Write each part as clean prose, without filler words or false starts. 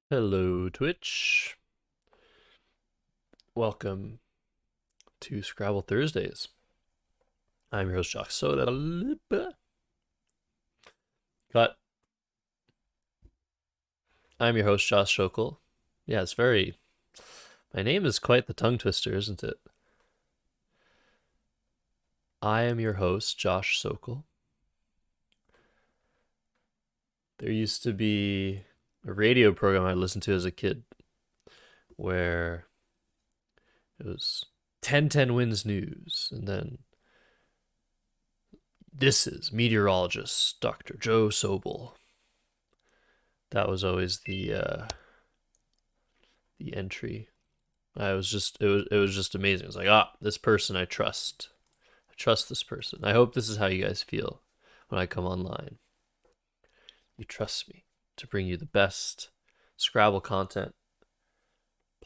Hello, Twitch. Welcome to Scrabble Thursdays. I'm your host, Jock Soda. Got. I'm your host, Josh Sokol. Yeah, it's very. My name is quite the tongue twister, isn't it? I am your host, Josh Sokol. There used to be a radio program I listened to as a kid where it was 1010 Wins News, and then this is meteorologist Dr. Joe Sobel. That was always the entry. It was just amazing. It was like, this person I trust. I trust this person. I hope this is how you guys feel when I come online. You trust me to bring you the best Scrabble content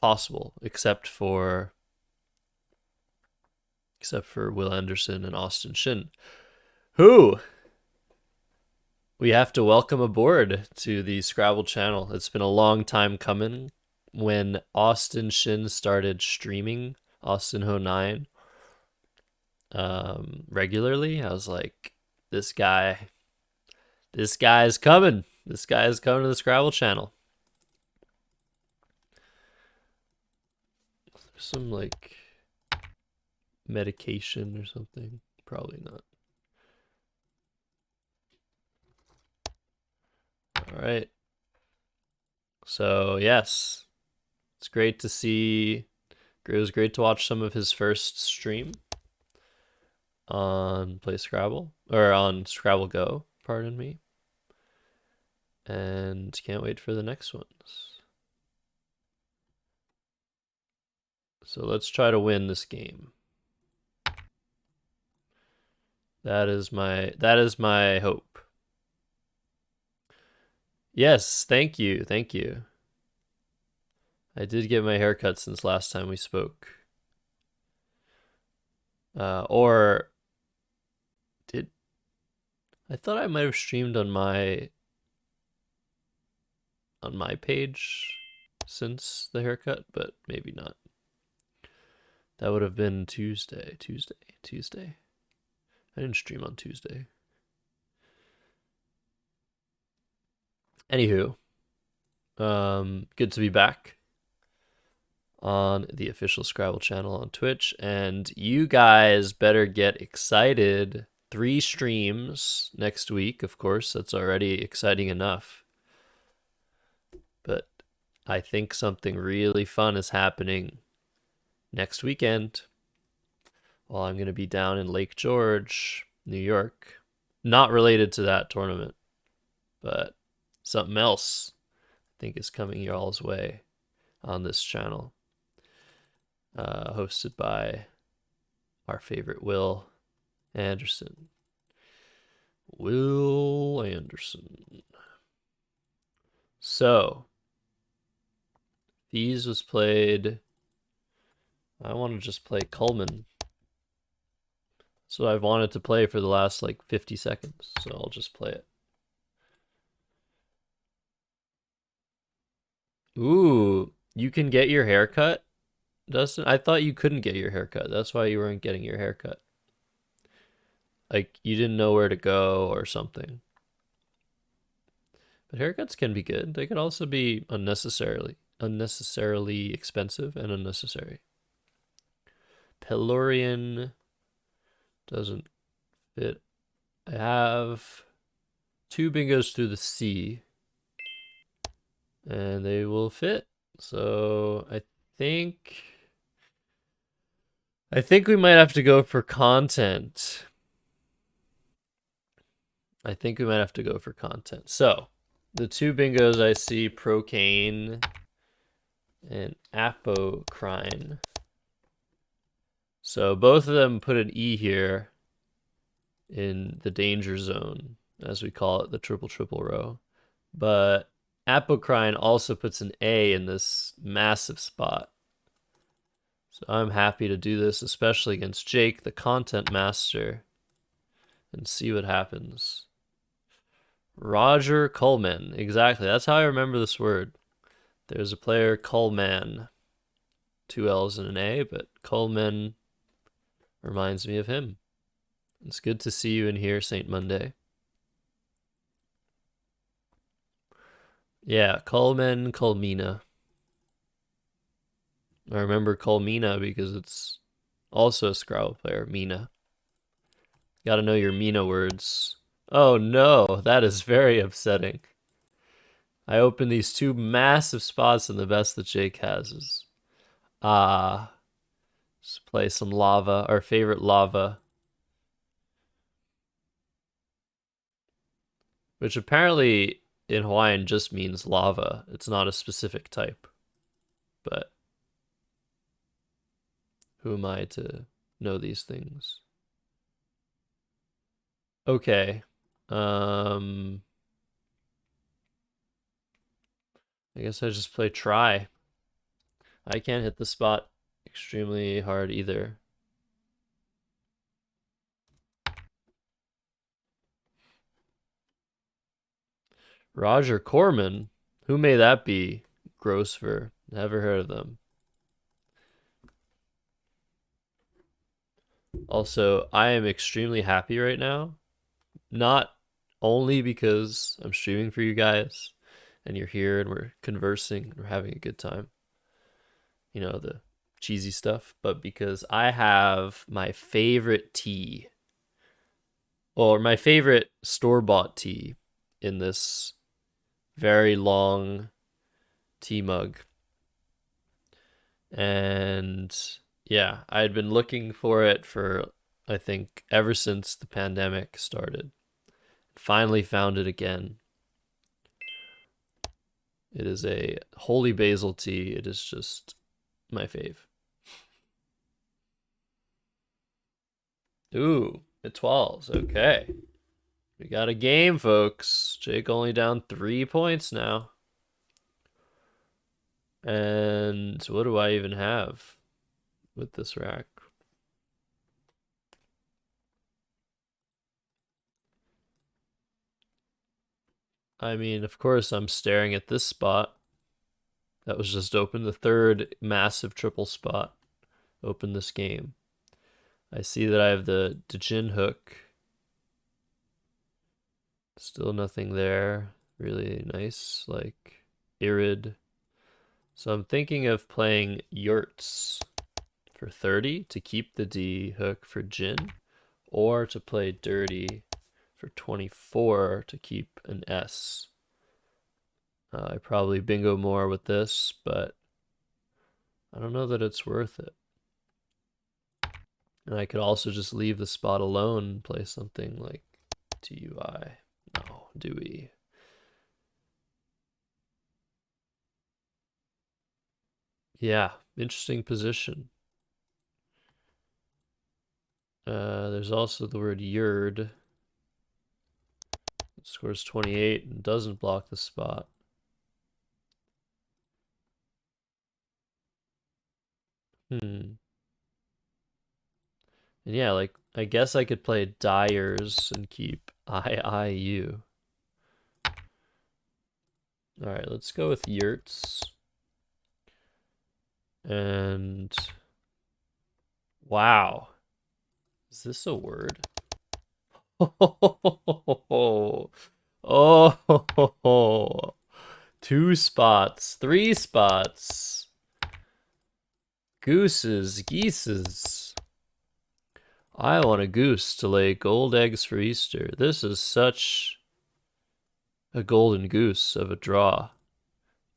possible, except for Will Anderson and Austin Shin, who we have to welcome aboard to the Scrabble channel. It's been a long time coming. When Austin Shin started streaming Austin Ho 9 regularly, I was like, this guy is coming. This guy is coming to the Scrabble channel. There's some like medication or something. Probably not. All right. So yes, it's great to see. It was great to watch some of his first stream on Play Scrabble, or on Scrabble Go, pardon me. And can't wait for the next ones. So let's try to win this game. That is my hope. Yes, thank you. Thank you. I did get my haircut since last time we spoke. Or did I thought I might have streamed on my page since the haircut, but maybe not. That would have been Tuesday. I didn't stream on Tuesday. Anywho, good to be back on the official Scrabble channel on Twitch, and you guys better get excited. 3 streams next week, of course. That's already exciting enough. But I think something really fun is happening next weekend. Well, I'm going to be down in Lake George, New York. Not related to that tournament, but something else I think is coming y'all's way on this channel. Hosted by our favorite Will Anderson. Will Anderson. So, These was played. I want to just play Coleman. So I've wanted to play for the last like 50 seconds. So I'll just play it. Ooh, you can get your hair cut, Dustin? I thought you couldn't get your hair cut. That's why you weren't getting your hair cut. Like you didn't know where to go or something. But haircuts can be good. They can also be unnecessarily expensive and unnecessary. Pelorian doesn't fit. I have 2 bingos through the sea, and they will fit. So I think we might have to go for content. So the 2 bingos I see, Procaine and Apocrine. So both of them put an E here in the danger zone, as we call it, the triple row. But Apocrine also puts an A in this massive spot. So I'm happy to do this, especially against Jake, the content master, and see what happens. Roger Coleman. Exactly. That's how I remember this word. There's a player, Coleman. Two L's and an A, but Coleman reminds me of him. It's good to see you in here, Saint Monday. Yeah, Coleman, Colmina. I remember Colmina because it's also a Scrabble player, Mina. Gotta know your Mina words. Oh no, that is very upsetting. I opened these two massive spots and the best that Jake has is... let's play some lava, our favorite lava. Which apparently in Hawaiian just means lava. It's not a specific type. But who am I to know these things? Okay. I guess I just play try. I can't hit the spot extremely hard either. Roger Corman? Who may that be? Grosvenor. Never heard of them. Also, I am extremely happy right now. Not only because I'm streaming for you guys and you're here and we're conversing and we're having a good time. You know, the cheesy stuff, but because I have my favorite tea, or my favorite store-bought tea in this very long tea mug. And yeah, I had been looking for it for, I think, ever since the pandemic started. Finally found it again. It is a holy basil tea. It is just my fave. Ooh, étoiles. Okay. We got a game, folks. Jake only down 3 points now. And what do I even have with this rack? I mean, of course, I'm staring at this spot. That was just open. The third massive triple spot. Open this game. I see that I have the Djinn hook. Still nothing there. Really nice, like Irid. So I'm thinking of playing Yurts for 30 to keep the D hook for Djinn, or to play Dirty for 24 to keep an S. I probably bingo more with this, but I don't know that it's worth it. And I could also just leave the spot alone and play something like TUI. No, Dewey. Yeah, interesting position. There's also the word yurd. It scores 28 and doesn't block the spot. And yeah, like, I guess I could play Dyers and keep IIU. Alright, let's go with Yurts. And wow. Is this a word? Oh, oh, 2 spots, 3 spots. Gooses, geeses. I want a goose to lay gold eggs for Easter. This is such a golden goose of a draw.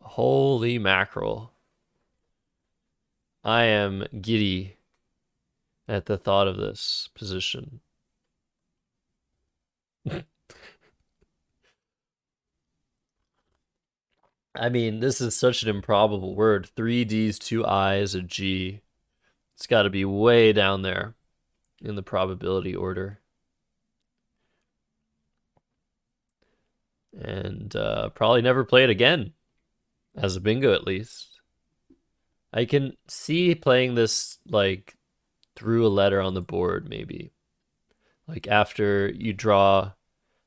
Holy mackerel. I am giddy at the thought of this position. I mean, this is such an improbable word. 3 D's, 2 I's, a G. It's got to be way down there in the probability order. And probably never play it again. As a bingo, at least. I can see playing this, like, through a letter on the board, maybe. Like, after you draw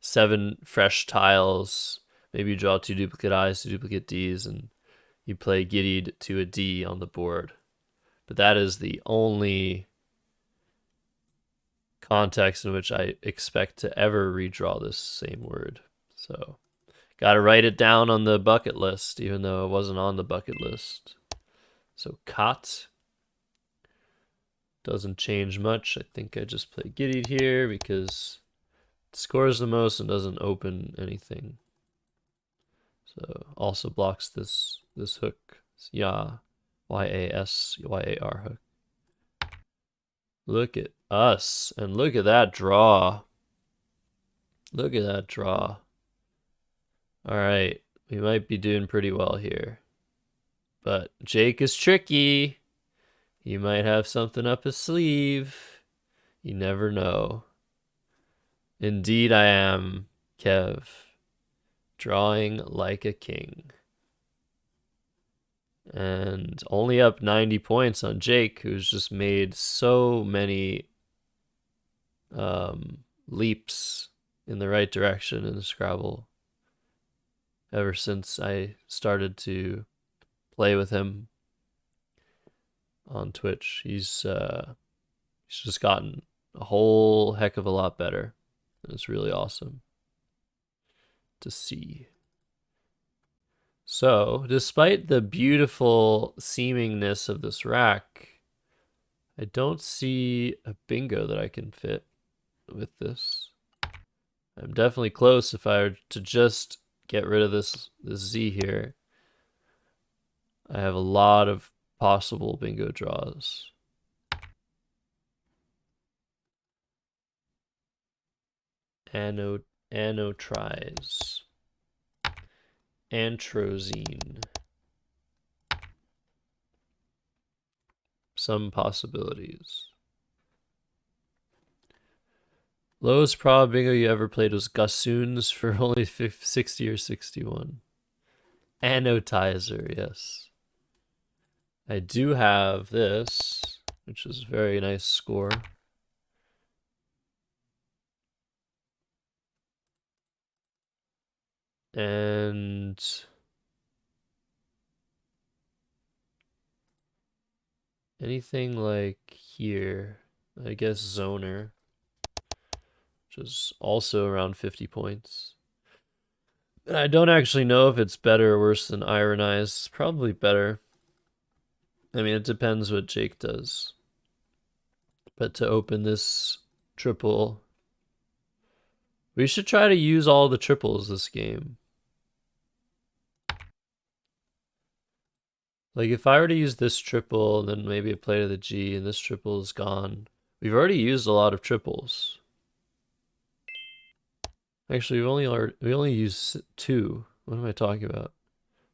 7 fresh tiles, maybe you draw 2 duplicate I's, 2 duplicate D's, and you play giddied to a D on the board. But that is the only context in which I expect to ever redraw this same word. So, gotta write it down on the bucket list, even though it wasn't on the bucket list. So, cot doesn't change much. I think I just play giddied here because it scores the most and doesn't open anything. So, also blocks this hook. Yeah, Y-A-S-Y-A-R hook. Look at us, and look at that draw. Look at that draw. All right, we might be doing pretty well here. But Jake is tricky. He might have something up his sleeve. You never know. Indeed I am, Kev. Drawing like a king. And only up 90 points on Jake, who's just made so many leaps in the right direction in the Scrabble ever since I started to play with him on Twitch. He's just gotten a whole heck of a lot better. And it's really awesome to see. So, despite the beautiful seemingness of this rack, I don't see a bingo that I can fit with this. I'm definitely close if I were to just get rid of this Z here. I have a lot of possible bingo draws. Anotries. Antrozine. Some possibilities. Lowest prob bingo you ever played was Gossoons for only 60 or 61. Annotizer, yes. I do have this, which is a very nice score. And anything like here, I guess Zoner, which is also around 50 points. And I don't actually know if it's better or worse than Ironize. It's probably better. I mean, it depends what Jake does. But to open this triple, we should try to use all the triples this game. Like, if I were to use this triple, and then maybe a play to the G, and this triple is gone. We've already used a lot of triples. Actually, we only used 2. What am I talking about?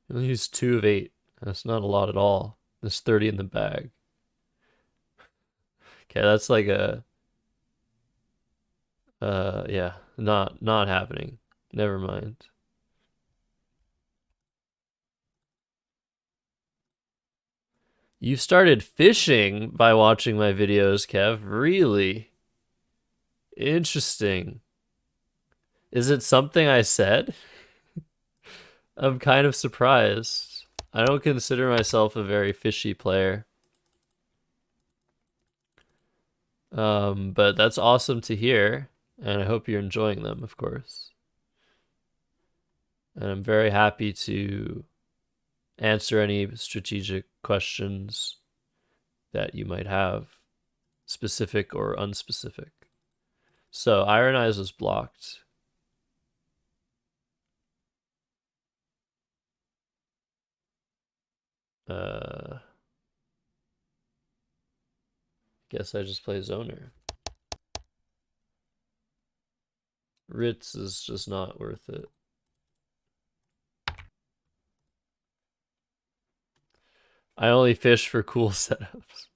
We only used 2 of 8. That's not a lot at all. There's 30 in the bag. Okay, that's like a yeah, not happening. Never mind. You started fishing by watching my videos, Kev. Really? Interesting. Is it something I said? I'm kind of surprised. I don't consider myself a very fishy player. But that's awesome to hear, and I hope you're enjoying them, of course. And I'm very happy to answer any strategic questions that you might have, specific or unspecific. So, Iron Eyes was blocked. Guess I just play Zoner. Ritz is just not worth it. I only fish for cool setups.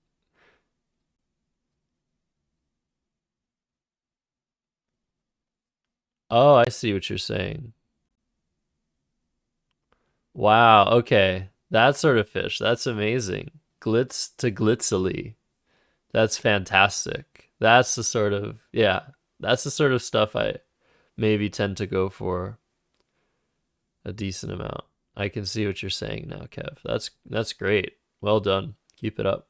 Oh, I see what you're saying. Wow, okay. That sort of fish. That's amazing. Glitz to glitzily. That's fantastic. That's the sort of, yeah, that's the sort of stuff I maybe tend to go for a decent amount. I can see what you're saying now, Kev. That's great. Well done. Keep it up.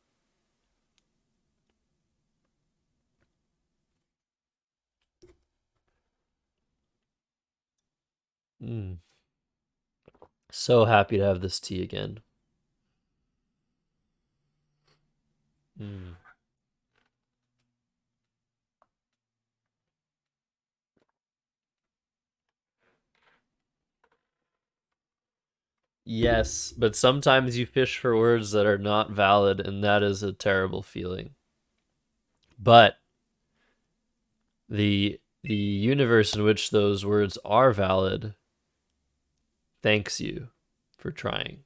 Mm. So happy to have this tea again. Mm. Yes, but sometimes you fish for words that are not valid, and that is a terrible feeling. But the universe in which those words are valid thanks you for trying.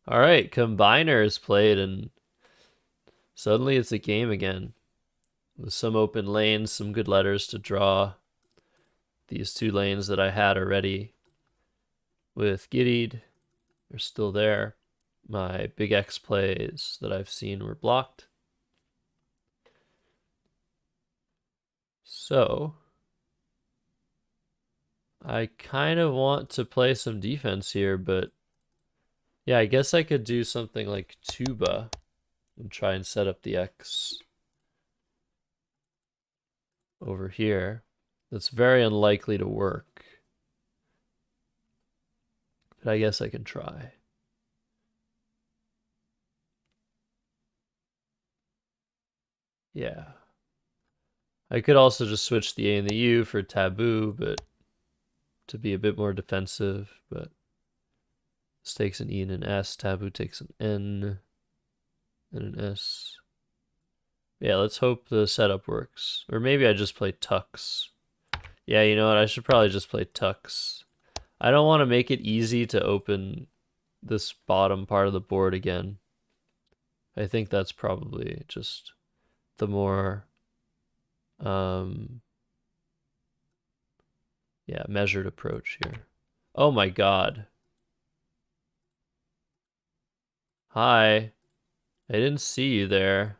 All right, Combiner is played, and suddenly it's a game again with some open lanes, some good letters to draw. These two lanes that I had already with Giddied are still there. My big X plays that I've seen were blocked. So I kind of want to play some defense here, but yeah, I guess I could do something like Tuba and try and set up the X over here. That's very unlikely to work, but I guess I can try. Yeah. I could also just switch the A and the U for taboo, but to be a bit more defensive, but this takes an E and an S, taboo takes an N and an S. Yeah, let's hope the setup works. Or maybe I just play Tux. Yeah, you know what? I should probably just play Tux. I don't want to make it easy to open this bottom part of the board again. I think that's probably just the more yeah, measured approach here. Oh my god. Hi. I didn't see you there.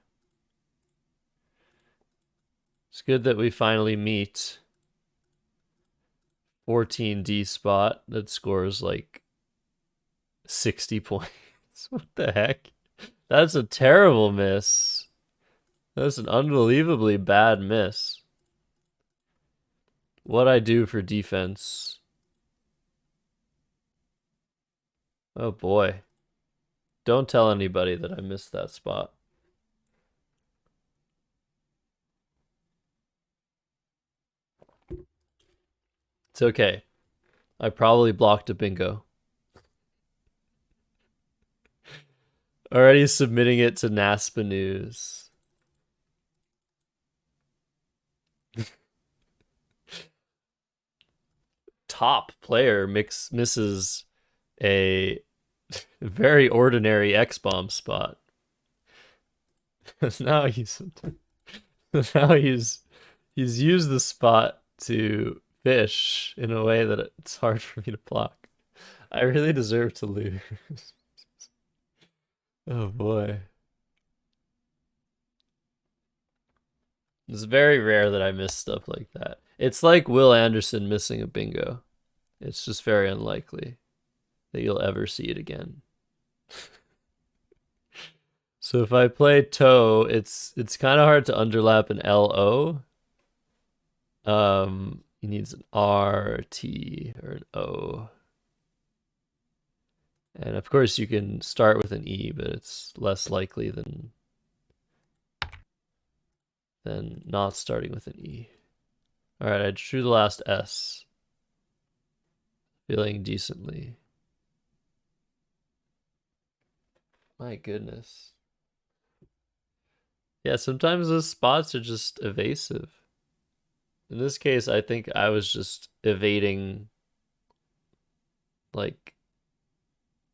It's good that we finally meet. 14D spot that scores like 60 points. What the heck? That's a terrible miss. That's an unbelievably bad miss. What I do for defense. Oh boy. Don't tell anybody that I missed that spot. It's okay. I probably blocked a bingo. Already submitting it to NASPA News. Top player misses a very ordinary X-bomb spot. now he's now he's used the spot to fish in a way that it's hard for me to block. I really deserve to lose. Oh boy. It's very rare that I miss stuff like that. It's like Will Anderson missing a bingo. It's just very unlikely that you'll ever see it again. So if I play toe, it's kind of hard to underlap an LO. He needs an R, T, or an O. And of course you can start with an E, but it's less likely than not starting with an E. All right, I drew the last S. Feeling decently. My goodness. Yeah, sometimes those spots are just evasive. In this case, I think I was just evading like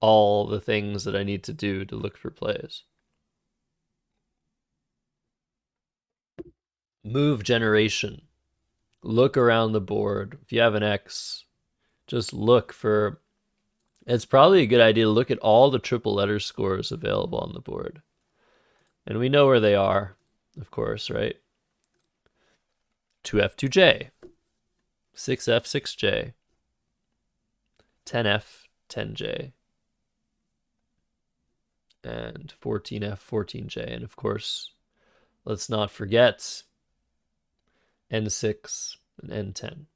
all the things that I need to do to look for plays. Move generation. Look around the board. If you have an X, just look for. It's probably a good idea to look at all the triple letter scores available on the board. And we know where they are, of course, right? 2F2J, 6F6J, 10F, 10J, and 14F, 14J. And of course, let's not forget N6 and N10.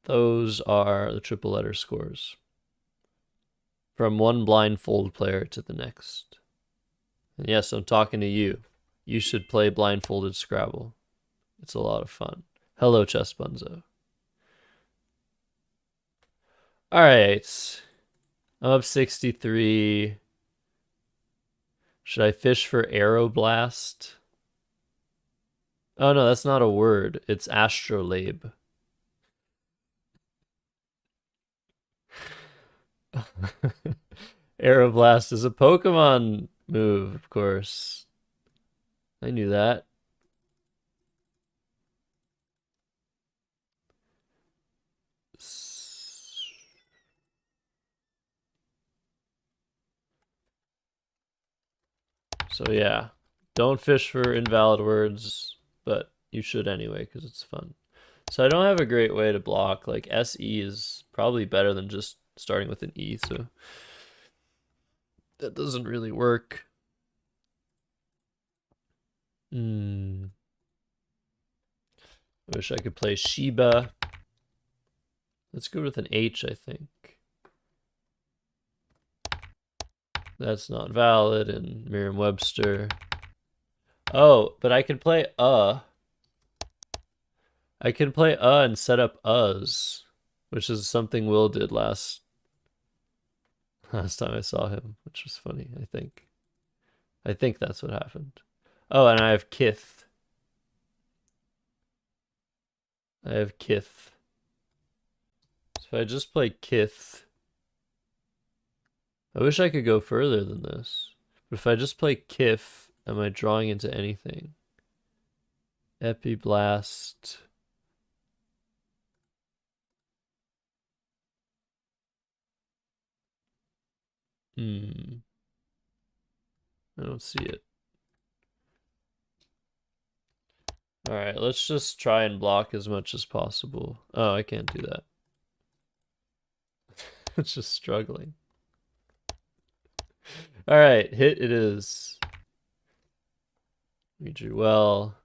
Those are the triple letter scores from one blindfold player to the next. And yes, I'm talking to you. You should play blindfolded Scrabble. It's a lot of fun. Hello, Chess Bunzo. All right. I'm up 63. Should I fish for Aeroblast? Oh, no, that's not a word. It's astrolabe. Aeroblast is a Pokemon move, of course. I knew that. So yeah, don't fish for invalid words, but you should anyway because it's fun. So I don't have a great way to block. Like SE is probably better than just starting with an E, so that doesn't really work. I wish I could play Shiba. Let's go with an H, I think. That's not valid in Merriam-Webster. Oh, but I can play I can play and set up us, which is something Will did last time I saw him, which was funny, I think. I think that's what happened. Oh, and I have Kith. I have Kith. So if I just play Kith, I wish I could go further than this. But if I just play Kith, am I drawing into anything? Epiblast. I don't see it. All right, let's just try and block as much as possible. Oh, I can't do that. It's just struggling. All right, hit it is. We drew well.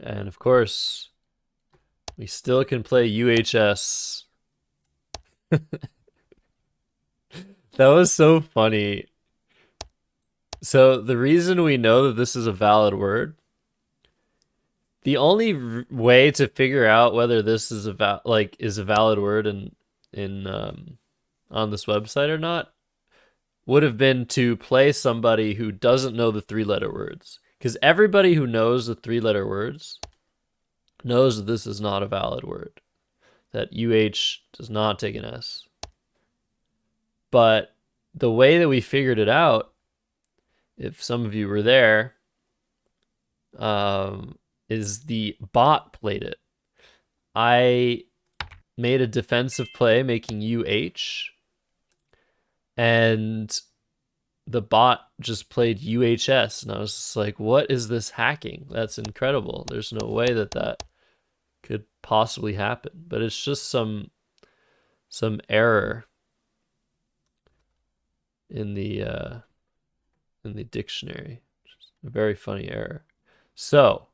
And of course, we still can play UHS. That was so funny. So the reason we know that this is a valid word, the only way to figure out whether this is a valid word in on this website or not would have been to play somebody who doesn't know the three-letter words, because everybody who knows the three-letter words knows that this is not a valid word, that UH does not take an S. But the way that we figured it out, if some of you were there, is the bot played it. I made a defensive play making UH, and the bot just played UHS, and I was just like, what is this hacking? That's incredible. There's no way that that could possibly happen, but it's just some error in the dictionary. Just a very funny error. So,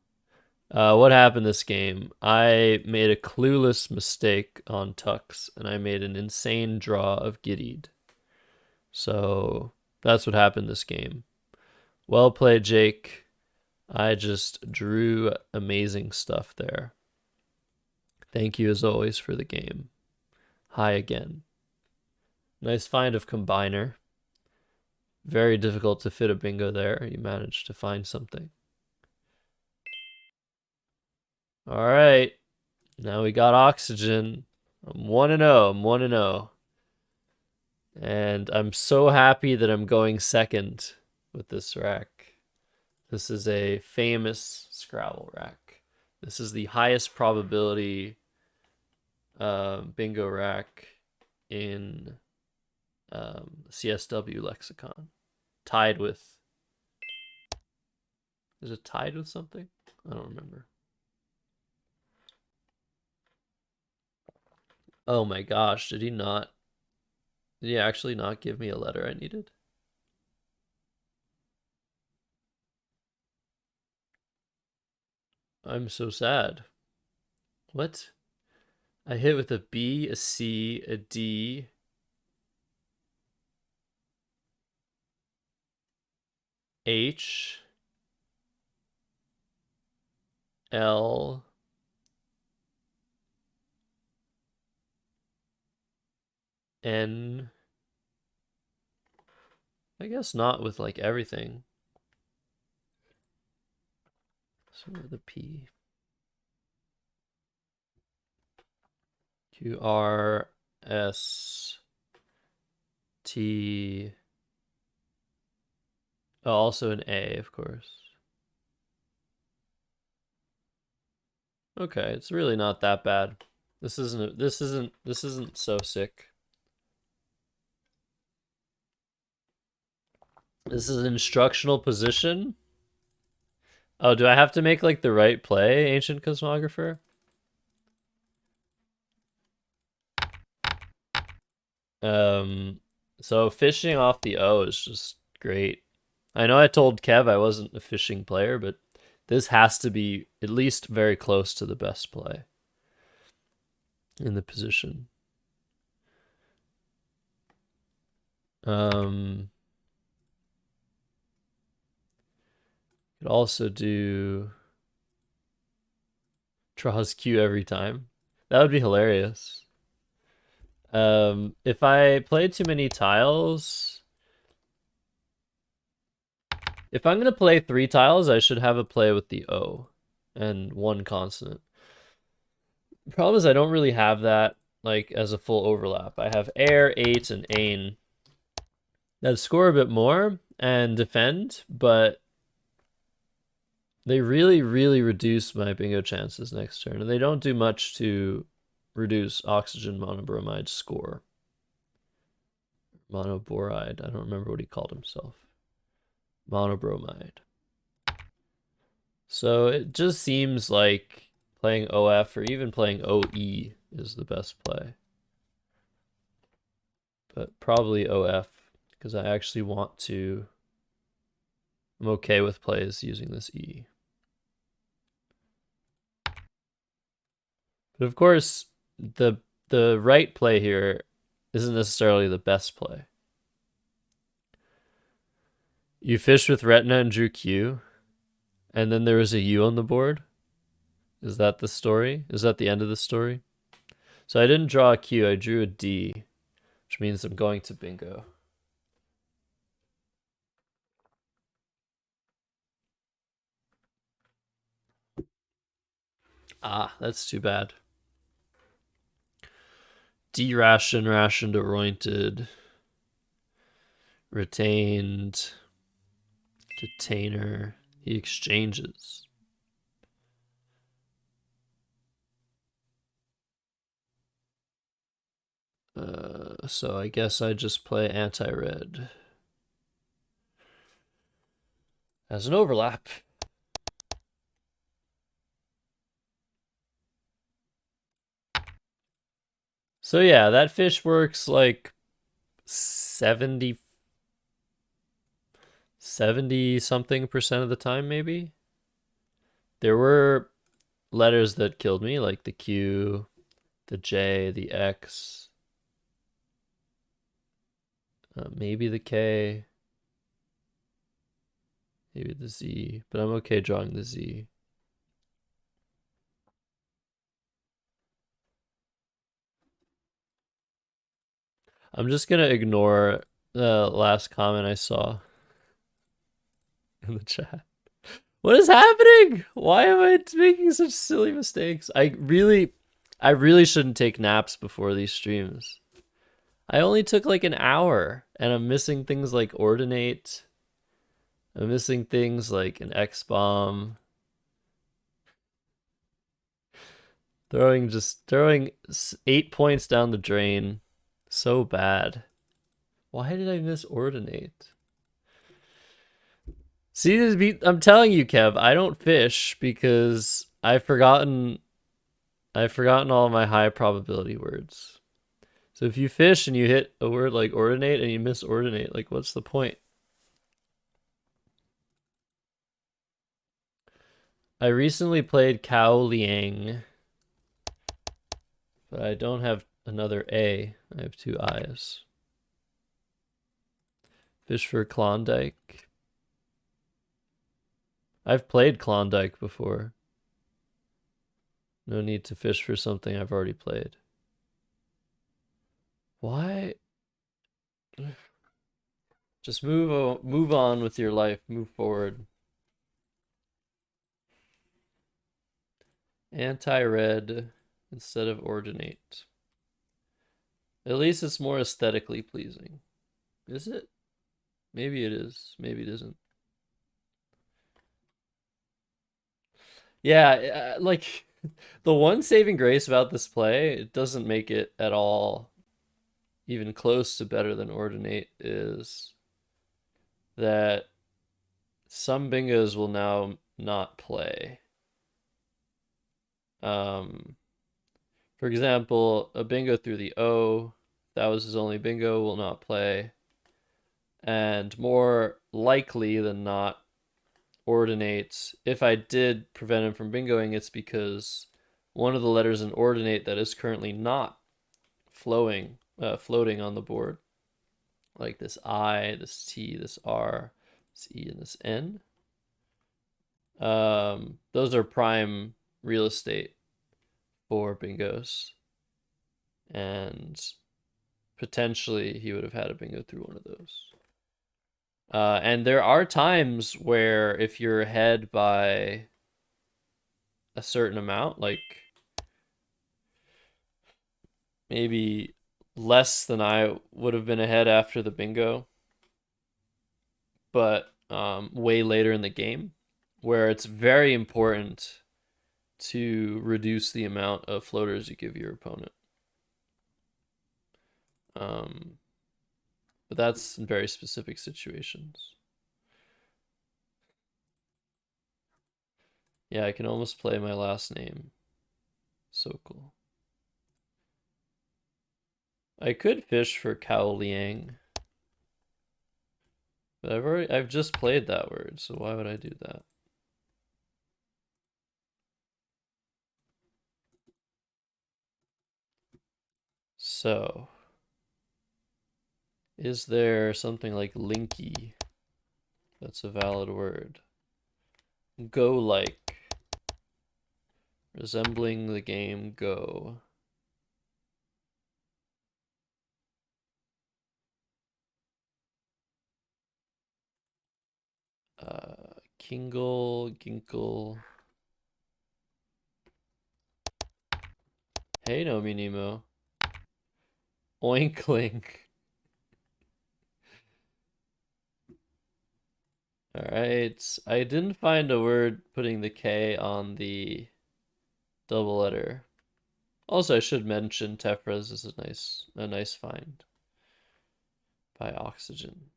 what happened this game? I made a clueless mistake on Tux, and I made an insane draw of Giddied. So that's what happened this game. Well played, Jake. I just drew amazing stuff there. Thank you as always for the game. Hi again. Nice find of Combiner. Very difficult to fit a bingo there. You managed to find something. All right. Now we got Oxygen. I'm 1-0. I'm 1-0. And I'm so happy that I'm going second with this rack. This is a famous Scrabble rack. This is the highest probability bingo rack in CSW lexicon. Tied with. Is it tied with something? I don't remember. Oh my gosh, did he not? Did he actually not give me a letter I needed? I'm so sad. What? I hit with a B, a C, a D. H. L. N. I guess not with like everything. So the P. Q R S T. Oh, also an A, of course. Okay, it's really not that bad. This isn't so sick. This is an instructional position. Oh, do I have to make like the right play, Ancient Cosmographer? So fishing off the O is just great. I know I told Kev I wasn't a fishing player, but this has to be at least very close to the best play in the position. Could also do draws Q every time. That would be hilarious. If I play too many tiles, if I'm gonna play 3 tiles, I should have a play with the O and 1 consonant. The problem is I don't really have that like as a full overlap. I have air, 8, and ain that score a bit more and defend, but they really, really reduce my bingo chances next turn, and they don't do much to reduce oxygen monobromide's score. Monoboride, I don't remember what he called himself. Monobromide. So it just seems like playing OF or even playing OE is the best play. But probably OF, because I actually want to. I'm okay with plays using this E. But of course, the right play here isn't necessarily the best play. You fished with Retina and drew Q, and then there was a U on the board. Is that the story? Is that the end of the story? So I didn't draw a Q, I drew a D, which means I'm going to bingo. Ah, that's too bad. D ration, rationed, anointed, retained, detainer. He exchanges. So I guess I just play anti-red as an overlap. So yeah, that fish works like 70 something percent of the time, maybe. There were letters that killed me, like the Q, the J, the X, maybe the K, maybe the Z, but I'm okay drawing the Z. I'm just gonna ignore the last comment I saw in the chat. What is happening? Why am I making such silly mistakes? I really shouldn't take naps before these streams. I only took like an hour, and I'm missing things like ordinate. I'm missing things like an X bomb. Throwing 8 points down the drain. So bad. Why did I miss ordinate? See, I'm telling you, Kev, I don't fish because I've forgotten all my high probability words. So if you fish and you hit a word like ordinate and you miss ordinate, like what's the point? I recently played Cao Liang, but I don't have another A. I have two I's. Fish for Klondike. I've played Klondike before. No need to fish for something I've already played. Why? Just move on with your life. Move forward. Anti-red instead of ordinate. At least it's more aesthetically pleasing. Is it? Maybe it is. Maybe it isn't. Yeah, like the one saving grace about this play, it doesn't make it at all even close to better than ordinate, is that some bingos will now not play. For example, a bingo through the O, that was his only bingo, will not play. And more likely than not, ordinate. If I did prevent him from bingoing, it's because one of the letters in ordinate that is currently not floating on the board, like this I, this T, this R, this E, and this N. Those are prime real estate for bingos, and potentially he would have had a bingo through one of those. And there are times where if you're ahead by a certain amount, like maybe less than I would have been ahead after the bingo, but way later in the game, where it's very important to reduce the amount of floaters you give your opponent. But that's in very specific situations. Yeah, I can almost play my last name, Sokol. I could fish for Cao Liang, but I've just played that word, so why would I do that? So, is there something like linky that's a valid word? Go like, resembling the game Go. Kingle, Ginkle. Hey, no me Nemo. Oinkling. Alright, I didn't find a word putting the K on the double letter. Also, I should mention Tefras is a nice find by Oxygen.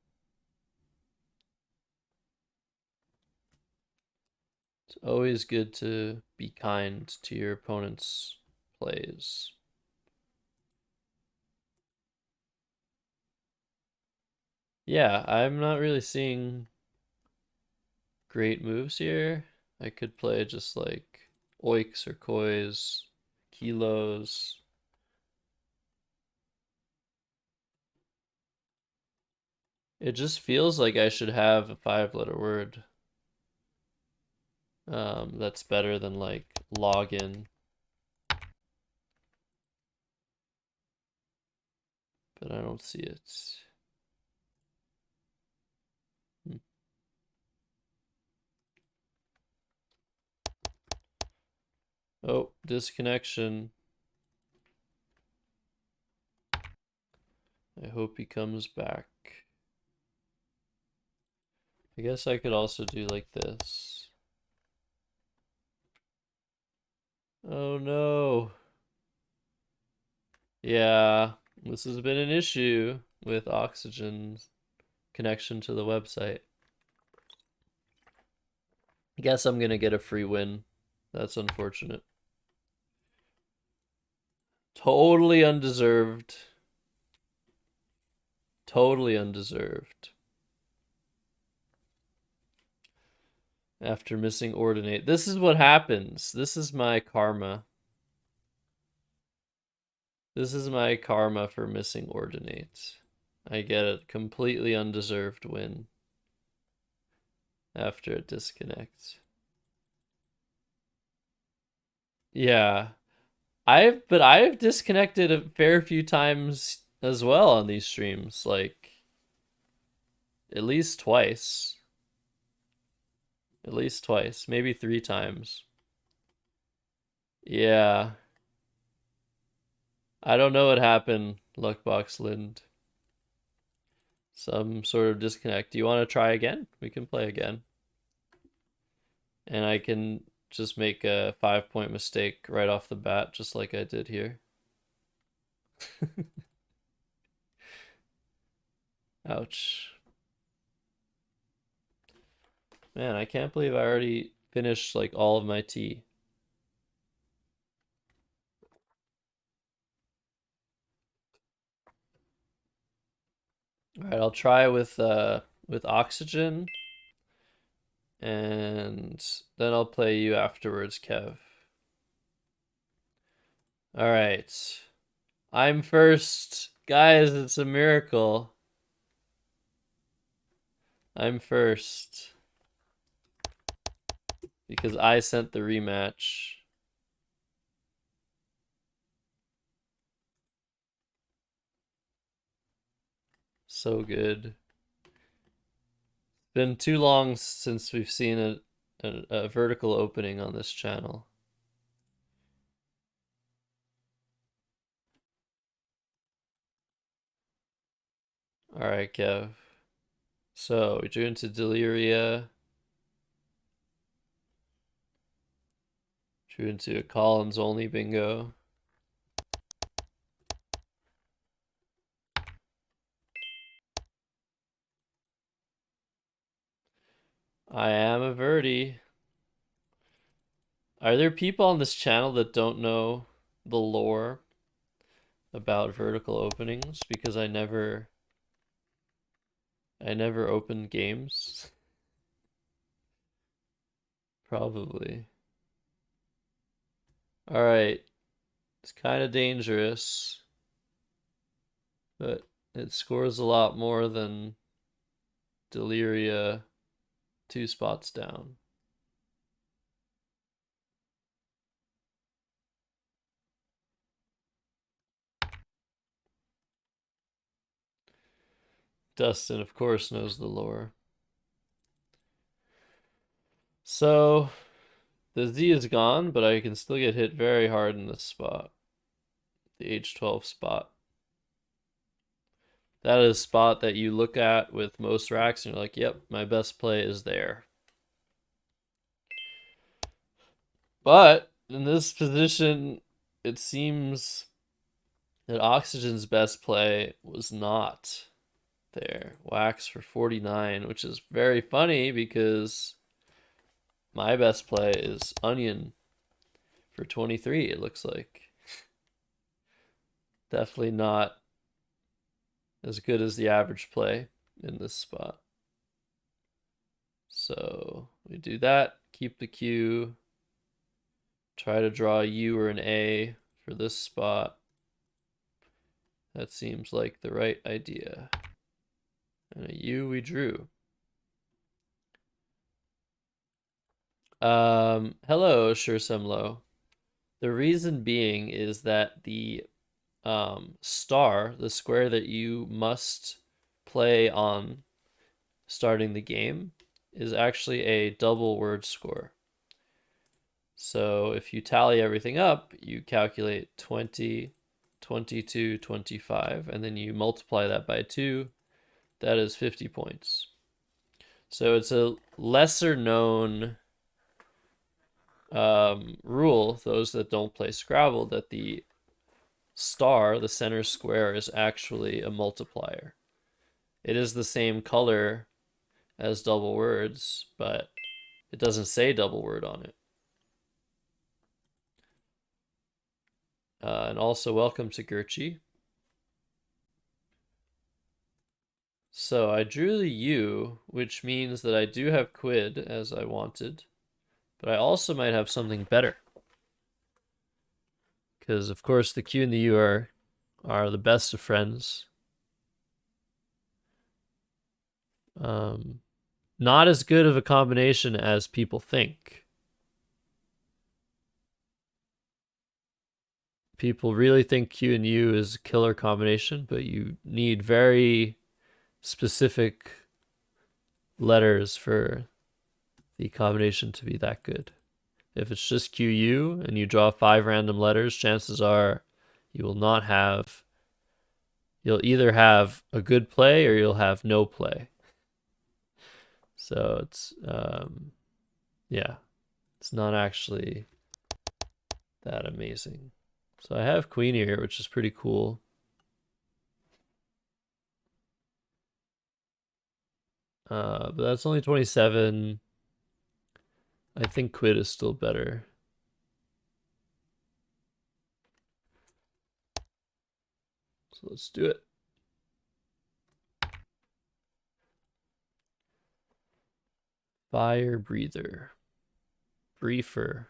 It's always good to be kind to your opponent's plays. Yeah, I'm not really seeing great moves here. I could play just like oiks or kois, kilos. It just feels like I should have a 5-letter word. That's better than like login. But I don't see it. Oh, disconnection. I hope he comes back. I guess I could also do like this. Oh no. Yeah, this has been an issue. with Oxygen's connection to the website. I guess I'm gonna get a free win. That's unfortunate. Totally undeserved. Totally undeserved. After missing Ordinate. This is what happens. This is my karma. This is my karma for missing Ordinate. I get a completely undeserved win after it disconnects. Yeah. I've disconnected a fair few times as well on these streams, like at least twice. At least twice, maybe 3 times. Yeah. I don't know what happened, Luckbox Lind. Some sort of disconnect. Do you want to try again? We can play again. And I can just make a 5-point mistake right off the bat, just like I did here. Ouch. Man, I can't believe I already finished like all of my tea. All right, I'll try with Oxygen, and then I'll play you afterwards, Kev. All right. I'm first. Guys, it's a miracle. I'm first. Because I sent the rematch. So good. Been too long since we've seen a vertical opening on this channel. All right, Kev. So we drew into Deliria. Drew into a Collins only bingo. I am a Verdi. Are there people on this channel that don't know the lore about vertical openings? Because I never opened games. Probably. All right. It's kind of dangerous, but it scores a lot more than Deliria 2 spots down. Dustin, of course, knows the lore. So, the Z is gone, but I can still get hit very hard in this spot. The H12 spot. That is a spot that you look at with most racks and you're like, yep, my best play is there. But in this position, it seems that Oxygen's best play was not there. Wax for 49, which is very funny because my best play is Onion for 23, it looks like. Definitely not as good as the average play in this spot. So we do that, keep the Q, try to draw a U or an A for this spot. That seems like the right idea. And a U we drew. Hello, Sure Semlo. The reason being is that the star, the square that you must play on starting the game, is actually a double word score. So if you tally everything up, you calculate 20, 22, 25, and then you multiply that by 2. That is 50 points. So it's a lesser known rule, those that don't play Scrabble, that the star, the center square, is actually a multiplier. It is the same color as double words, but it doesn't say double word on it. And also welcome to Gerchi. So I drew the U, which means that I do have quid as I wanted, but I also might have something better. Because of course the Q and the U are the best of friends. Not as good of a combination as people think. People really think Q and U is a killer combination, but you need very specific letters for the combination to be that good. If it's just QU and you draw 5 random letters, chances are you will not have, you'll either have a good play or you'll have no play. So it's, yeah, it's not actually that amazing. So I have queen here, which is pretty cool. But that's only 27. I think quid is still better. So let's do it. Fire breather. Briefer.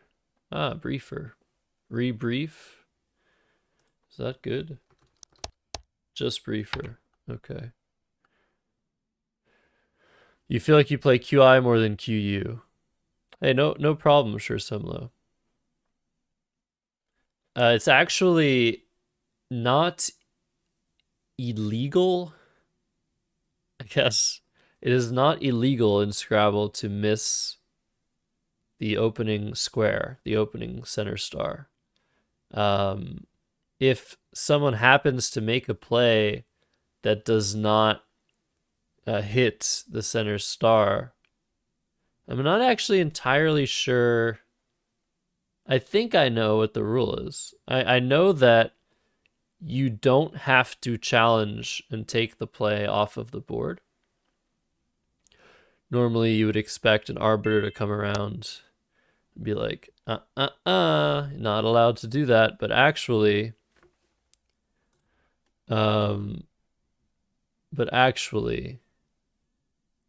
Ah, briefer. Rebrief. Is that good? Just briefer. Okay. You feel like you play QI more than QU. Hey, no problem, sure, Sumlo. It's actually not illegal, I guess. It is not illegal in Scrabble to miss the opening square, the opening center star. If someone happens to make a play that does not hit the center star, I'm not actually entirely sure. I think I know what the rule is. I know that you don't have to challenge and take the play off of the board. Normally, you would expect an arbiter to come around and be like, not allowed to do that. But actually,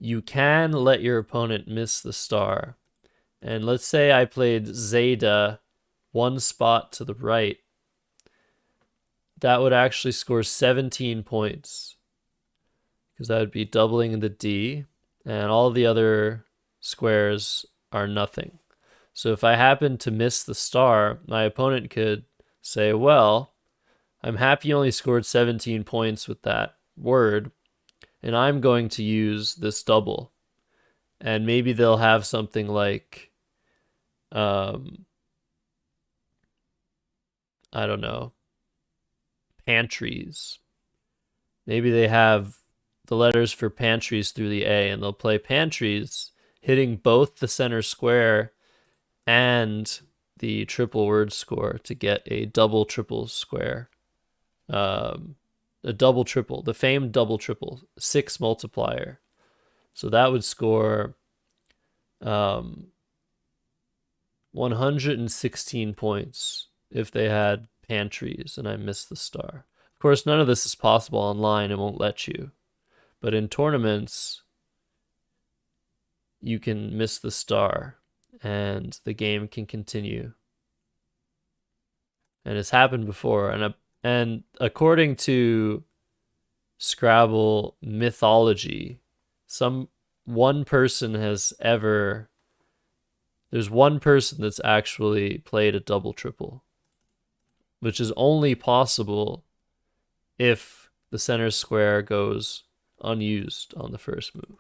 you can let your opponent miss the star. And let's say I played Zeta one spot to the right. That would actually score 17 points. Because that would be doubling the D. And all the other squares are nothing. So if I happen to miss the star, my opponent could say, well, I'm happy you only scored 17 points with that word, and I'm going to use this double. And maybe they'll have something like, I don't know, pantries. Maybe they have the letters for pantries through the A, and they'll play pantries, hitting both the center square and the triple word score to get a double triple square. A double triple, the famed double triple, 6 multiplier. So that would score 116 points if they had pantries and I missed the star. Of course, none of this is possible online. It won't let you. But in tournaments, you can miss the star and the game can continue. And it's happened before. And according to Scrabble mythology, one person has ever, there's one person that's actually played a double triple, which is only possible if the center square goes unused on the first move,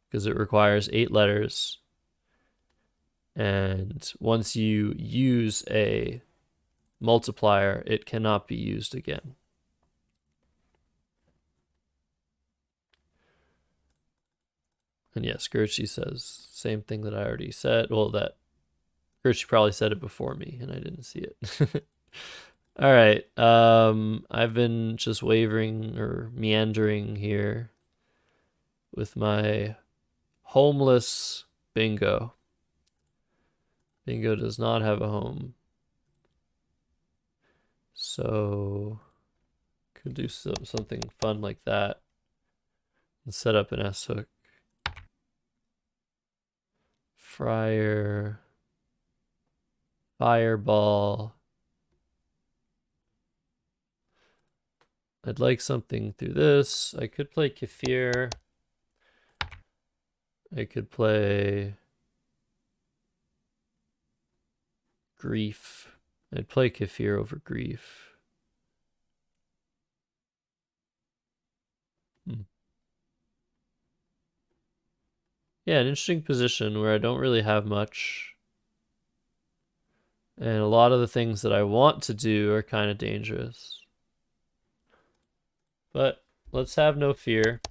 because it requires 8 letters. And once you use a multiplier, it cannot be used again. And yes, Gertzi says same thing that I already said. Well, that Gertzi probably said it before me and I didn't see it. All right. I've been just wavering or meandering here with my homeless bingo. Bingo does not have a home. So could do something fun like that and set up an S hook. Friar. Fireball. I'd like something through this. I could play Kefir. I could play Grief. I'd play Kefir over Grief. Yeah, an interesting position where I don't really have much. And a lot of the things that I want to do are kind of dangerous. But let's have no fear.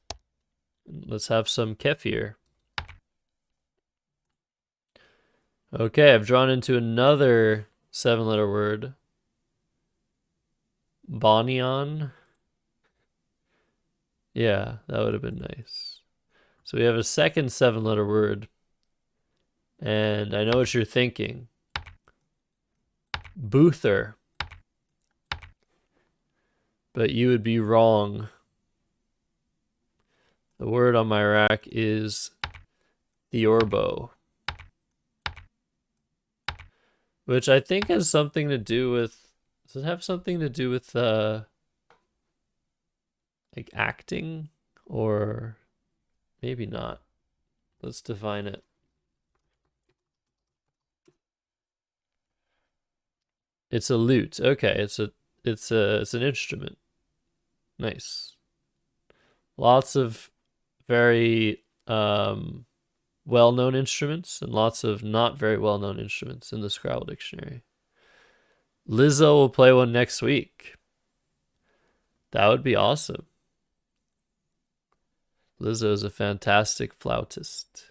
Let's have some Kefir. Okay, I've drawn into another 7-letter word. Bonnion. Yeah, that would have been nice. So we have a second 7-letter word. And I know what you're thinking. Boother. But you would be wrong. The word on my rack is Theorbo. Which I think has something to do with... Does it have something to do with, like, acting? Or maybe not. Let's define it. It's a lute. Okay, it's an instrument. Nice. Lots of very well-known instruments and lots of not very well-known instruments in the Scrabble dictionary. Lizzo will play one next week. That would be awesome. Lizzo is a fantastic flautist.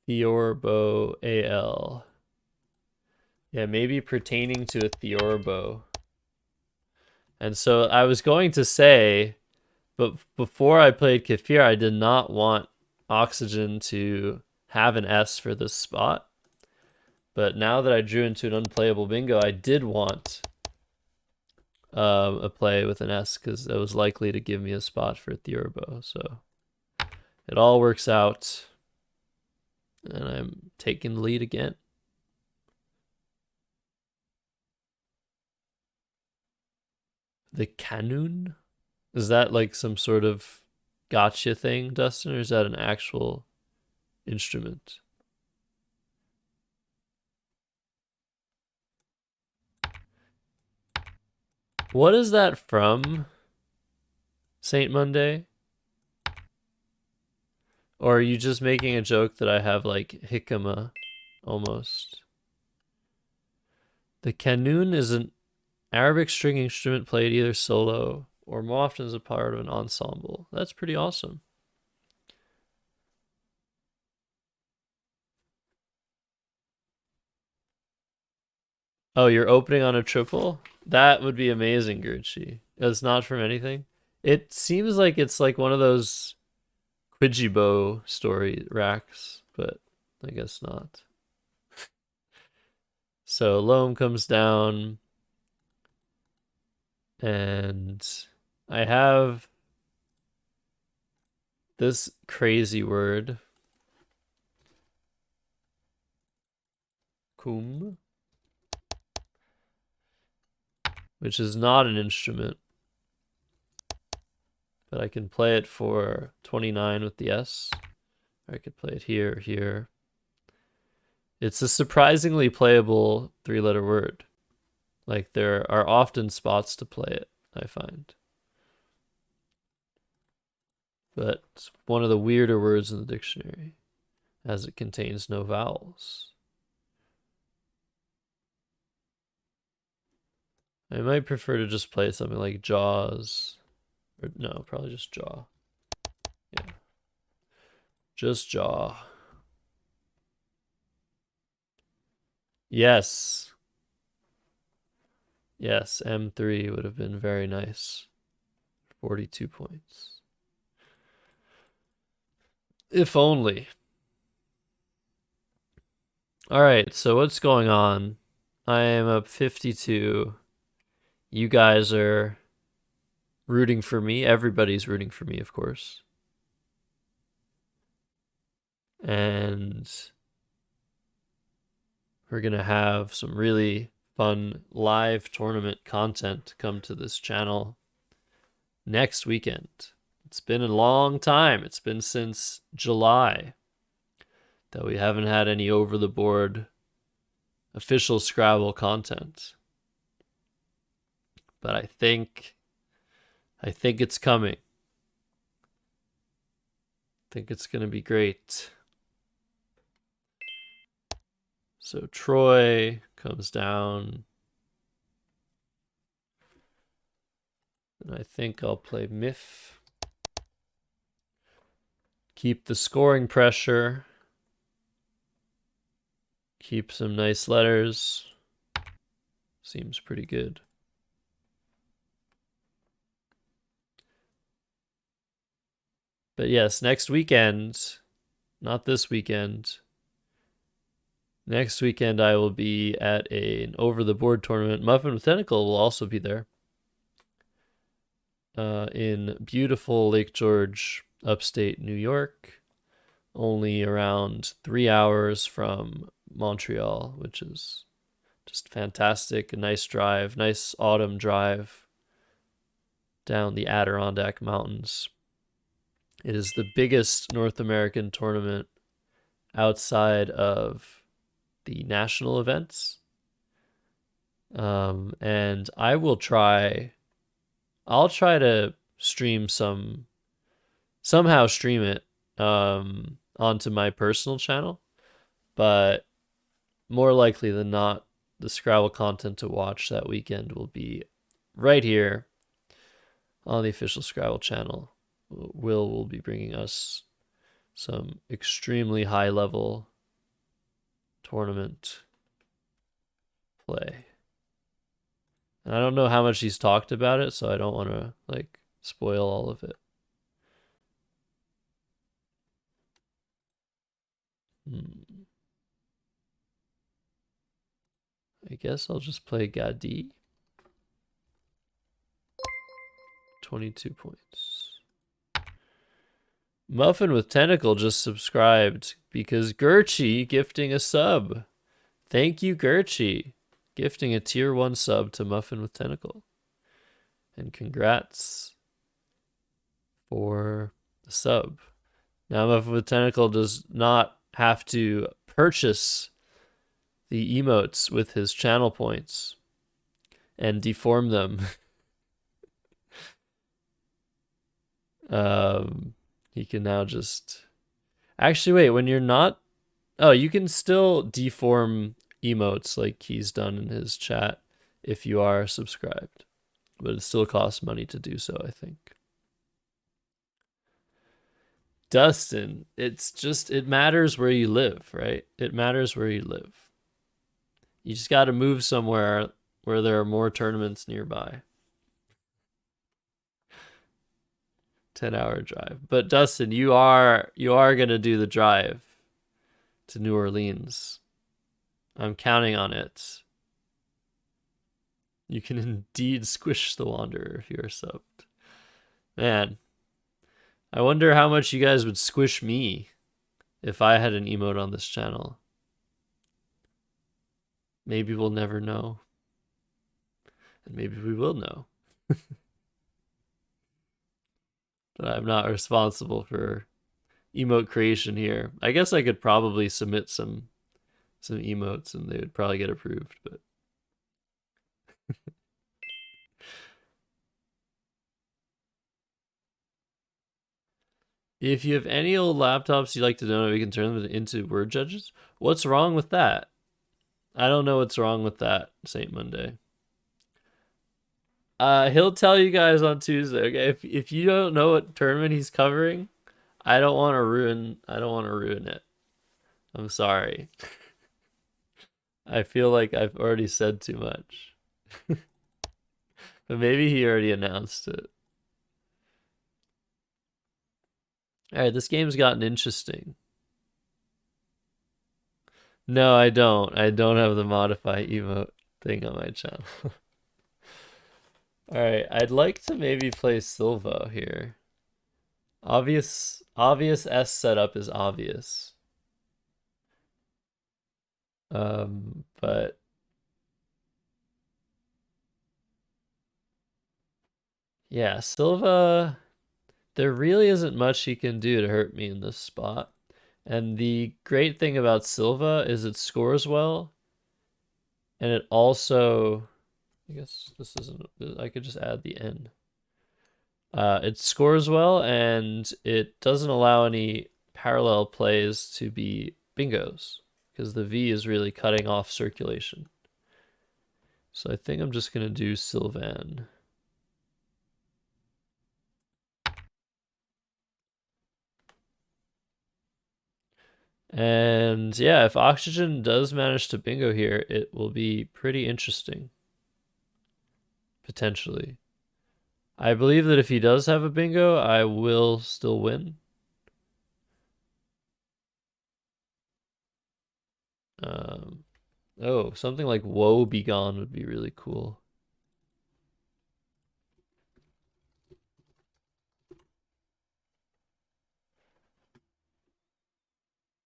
Theorbo AL. Yeah, maybe pertaining to a Theorbo. And so I was going to say, but before I played Kefir, I did not want Oxygen to have an S for this spot. But now that I drew into an unplayable bingo, I did want a play with an S because that was likely to give me a spot for Theorbo. So it all works out. And I'm taking the lead again. The Kanun? Is that like some sort of gotcha thing, Dustin, or is that an actual instrument? What is that from? Saint Monday? Or are you just making a joke that I have like jicama almost? The kanun is an Arabic string instrument played either solo or more often as a part of an ensemble. That's pretty awesome. Oh, you're opening on a triple? That would be amazing, Gucci. It's not from anything. It seems like it's like one of those Quijibo story racks, but I guess not. So Loam comes down, and I have this crazy word. Kum. Which is not an instrument. But I can play it for 29 with the S. Or I could play it here or here. It's a surprisingly playable 3-letter word. Like, there are often spots to play it, I find. But it's one of the weirder words in the dictionary, as it contains no vowels. I might prefer to just play something like Jaws. Or no, probably just Jaw. Yeah. Just Jaw. Yes. Yes, M3 would have been very nice. 42 points. If only. All right, so what's going on? I am up 52. You guys are rooting for me. Everybody's rooting for me, of course. And we're going to have some really fun live tournament content come to this channel next weekend. It's been a long time. It's been since July that we haven't had any over the board official Scrabble content. But I think it's coming. I think it's going to be great. So Troy comes down. And I think I'll play Miff. Keep the scoring pressure. Keep some nice letters. Seems pretty good. But yes, next weekend, not this weekend. Next weekend I will be at an over-the-board tournament. Muffin with Tentacle will also be there. In beautiful Lake George, upstate New York. Only around 3 hours from Montreal, which is just fantastic. A nice drive, nice autumn drive down the Adirondack Mountains. It is the biggest North American tournament outside of the national events. And I'll try to somehow stream it onto my personal channel, but more likely than not, the Scrabble content to watch that weekend will be right here on the official Scrabble channel. Will be bringing us some extremely high level tournament play. And I don't know how much he's talked about it, so I don't want to like spoil all of it. I guess I'll just play Gadi. 22 points. Muffin with Tentacle just subscribed because Gerchi gifting a sub. Thank you, Gerchi, gifting a tier 1 sub to Muffin with Tentacle. And congrats for the sub. Now Muffin with Tentacle does not have to purchase the emotes with his channel points and deform them. He can now just... Actually, wait, when you're not... Oh, you can still deform emotes like he's done in his chat if you are subscribed. But it still costs money to do so, I think. Dustin, it matters where you live, right? It matters where you live. You just got to move somewhere where there are more tournaments nearby. 10-hour drive. But Dustin, you are going to do the drive to New Orleans. I'm counting on it. You can indeed squish the Wanderer if you're subbed. Man, I wonder how much you guys would squish me if I had an emote on this channel. Maybe we'll never know. And maybe we will know. But I'm not responsible for emote creation here. I guess I could probably submit some emotes and they would probably get approved, but if you have any old laptops you'd like to donate, we can turn them into word judges. What's wrong with that? I don't know what's wrong with that, Saint Monday. He'll tell you guys on Tuesday, okay? If you don't know what tournament he's covering, I don't want to ruin it. I'm sorry. I feel like I've already said too much. But maybe he already announced it. Alright, this game's gotten interesting. No, I don't. I don't have the modify emote thing on my channel. Alright, I'd like to maybe play Silva here. Obvious S setup is obvious. But yeah, Silva, there really isn't much he can do to hurt me in this spot. And the great thing about Silva is it scores well, and it also, I guess this isn't, I could just add the N. It scores well, and it doesn't allow any parallel plays to be bingos, because the V is really cutting off circulation. So I think I'm just going to do Sylvan. And yeah, if Oxygen does manage to bingo here, it will be pretty interesting. Potentially. I believe that if he does have a bingo, I will still win. Oh, something like Woe Begone would be really cool.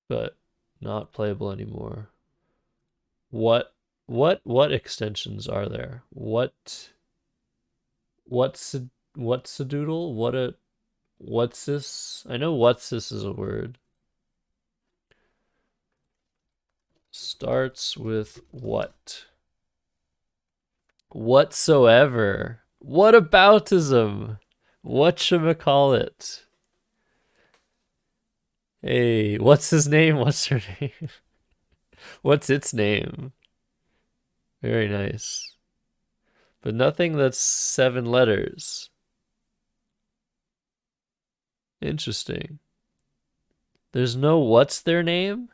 But not playable anymore. What extensions are there? What's a doodle? What's this? I know what's this is a word. Starts with what? Whatsoever. What aboutism? Whatchamacallit? Hey, what's his name? What's her name? What's its name? Very nice. But nothing that's 7 letters. Interesting. There's no what's their name?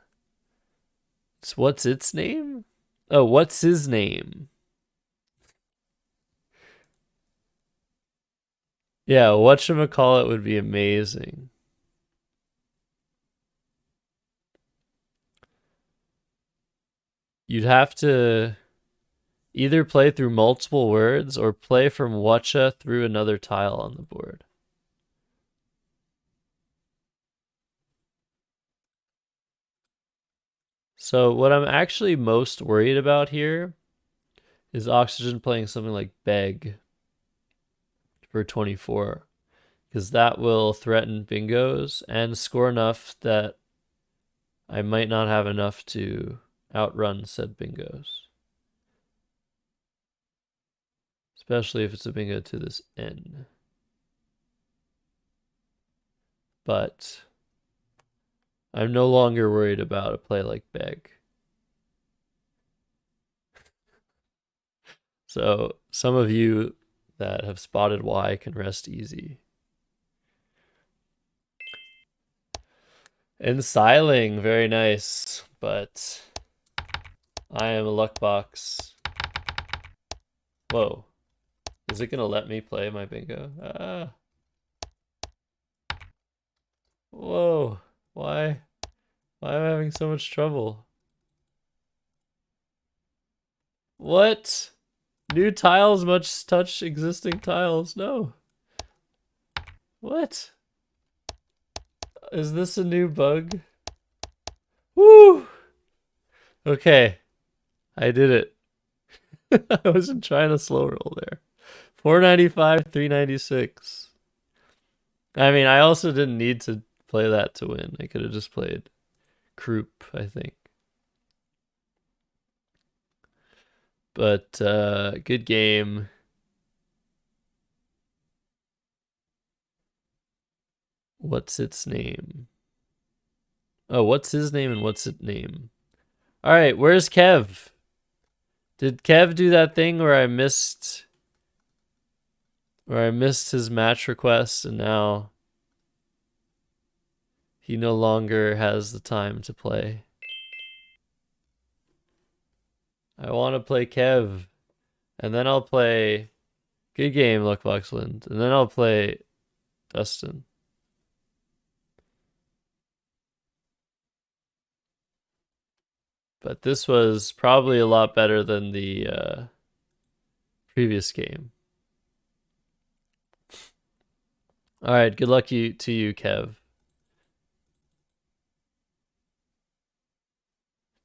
It's what's its name? Oh, what's his name? Yeah, whatchamacallit would be amazing. You'd have to either play through multiple words or play from whatcha through another tile on the board. So what I'm actually most worried about here is Oxygen playing something like Beg for 24, because that will threaten bingos and score enough that I might not have enough to outrun said bingos. Especially if it's a bingo to this N. But I'm no longer worried about a play like Beg. So some of you that have spotted why can rest easy. Ensiling, very nice, but I am a luck box. Whoa. Is it gonna let me play my bingo? Ah. Whoa. Why? Why am I having so much trouble? What? New tiles must touch existing tiles. No. What? Is this a new bug? Woo! Okay. I did it. I wasn't trying to slow roll there. 495, 396. I mean, I also didn't need to play that to win. I could have just played Croup, I think. But good game. What's its name? Oh, what's his name and what's its name? All right, where's Kev? Did Kev do that thing where I missed his match request and now he no longer has the time to play? I want to play Kev. And then I'll play Good Game, Luckboxland. And then I'll play Dustin. But this was probably a lot better than the previous game. All right, good luck to you, Kev.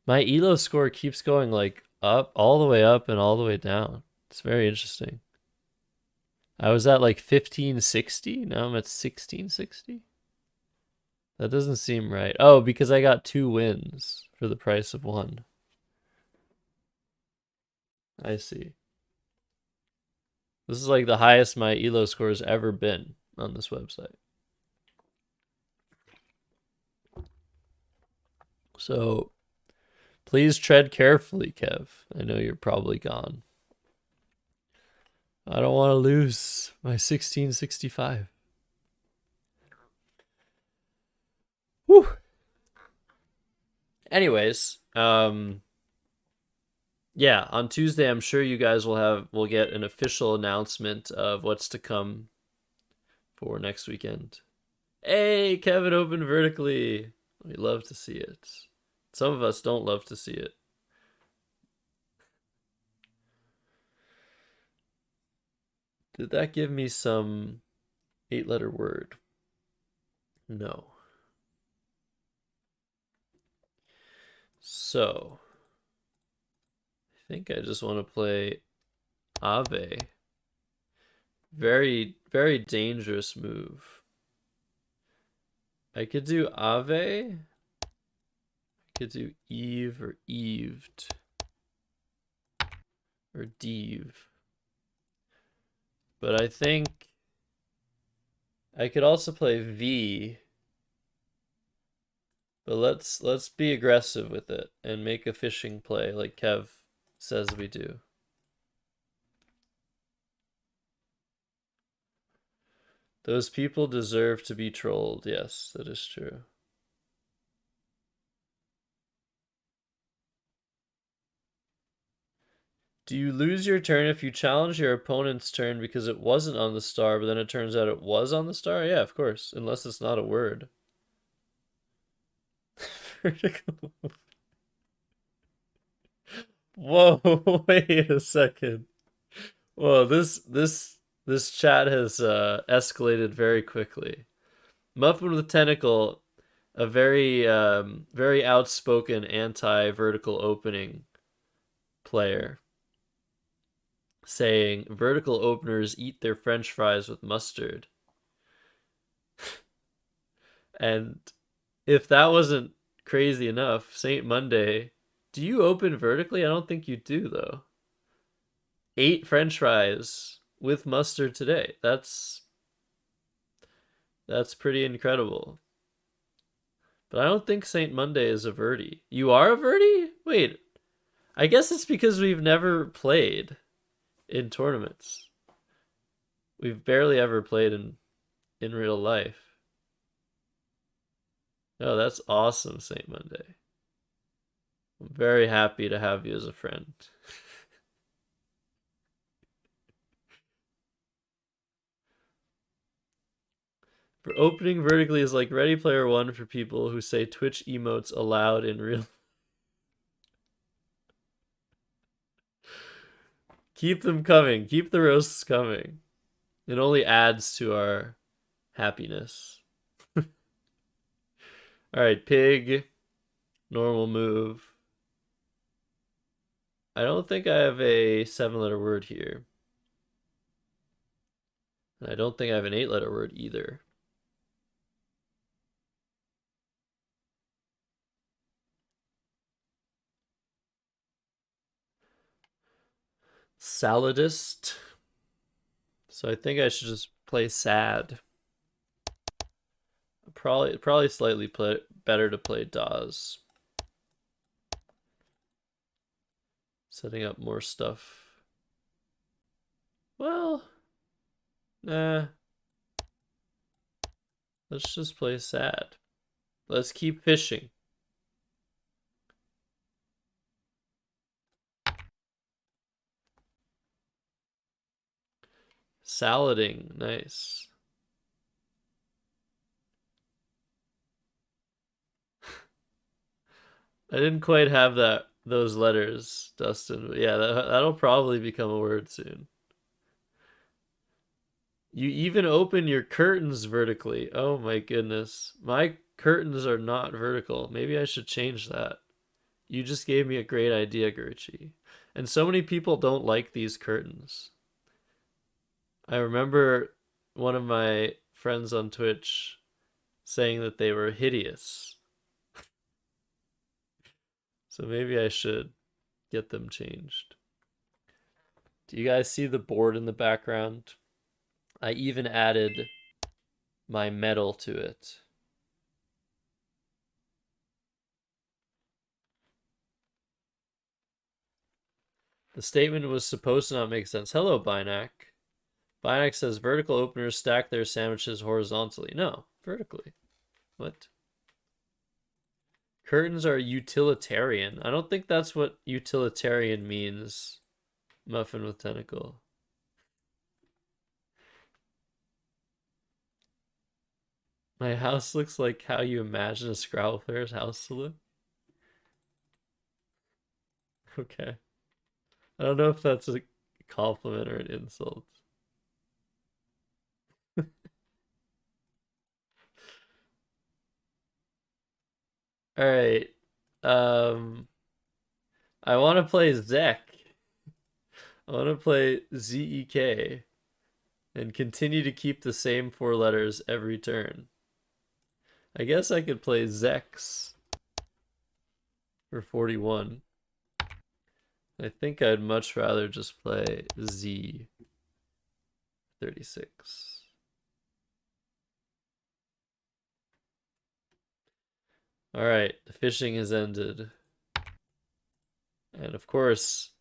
My Elo score keeps going like up, all the way up and all the way down. It's very interesting. I was at like 1560. Now I'm at 1660. That doesn't seem right. Oh, because I got 2 wins for the price of 1. I see. This is like the highest my Elo score has ever been on this website. So please tread carefully, Kev. I know you're probably gone. I don't want to lose my 1665. Whew. Anyways, yeah, on Tuesday I'm sure you guys will get an official announcement of what's to come for next weekend. Hey, Kevin opened vertically. We love to see it. Some of us don't love to see it. Did that give me some 8-letter word? No. So, I think I just want to play Ave. Very, very dangerous move. I could do Ave. I could do Eve or Eved. Or Deve. But I think I could also play V. But let's be aggressive with it and make a fishing play like Kev says we do. Those people deserve to be trolled. Yes, that is true. Do you lose your turn if you challenge your opponent's turn because it wasn't on the star, but then it turns out it was on the star? Yeah, of course, unless it's not a word. Vertical. Whoa, wait a second. Whoa, this chat has escalated very quickly. Muffin with a Tentacle, a very outspoken anti-vertical opening player, saying vertical openers eat their French fries with mustard. And if that wasn't crazy enough, Saint Monday, do you open vertically? I don't think you do though. 8 French fries with mustard today. That's pretty incredible. But I don't think Saint Monday is a verti. You are a verti? Wait. I guess it's because we've never played in tournaments. We've barely ever played in real life. Oh, that's awesome, Saint Monday. I'm very happy to have you as a friend. For opening vertically is like Ready Player One for people who say Twitch emotes aloud in real. Keep them coming. Keep the roasts coming. It only adds to our happiness. All right, pig. Normal move. I don't think I have a 7-letter word here. And I don't think I have an 8-letter word either. Saladist. So I think I should just play sad. Probably slightly better to play Dawes. Setting up more stuff. Well, nah. Let's just play sad. Let's keep fishing. Salading. Nice. I didn't quite have those letters, Dustin. But yeah, that'll probably become a word soon. You even open your curtains vertically. Oh my goodness. My curtains are not vertical. Maybe I should change that. You just gave me a great idea, Gerchi. And so many people don't like these curtains. I remember one of my friends on Twitch saying that they were hideous. So maybe I should get them changed. Do you guys see the board in the background? I even added my metal to it. The statement was supposed to not make sense. Hello, Binac. Binac says vertical openers stack their sandwiches horizontally. No, vertically. What? Curtains are utilitarian. I don't think that's what utilitarian means. Muffin with tentacle. My house looks like how you imagine a Scrabble player's house to look. Okay. I don't know if that's a compliment or an insult. All right. Um, I want to play Zek. I want to play ZEK and continue to keep the same four letters every turn. I guess I could play Zex for 41. I think I'd much rather just play Z 36. All right, the fishing has ended. And of course,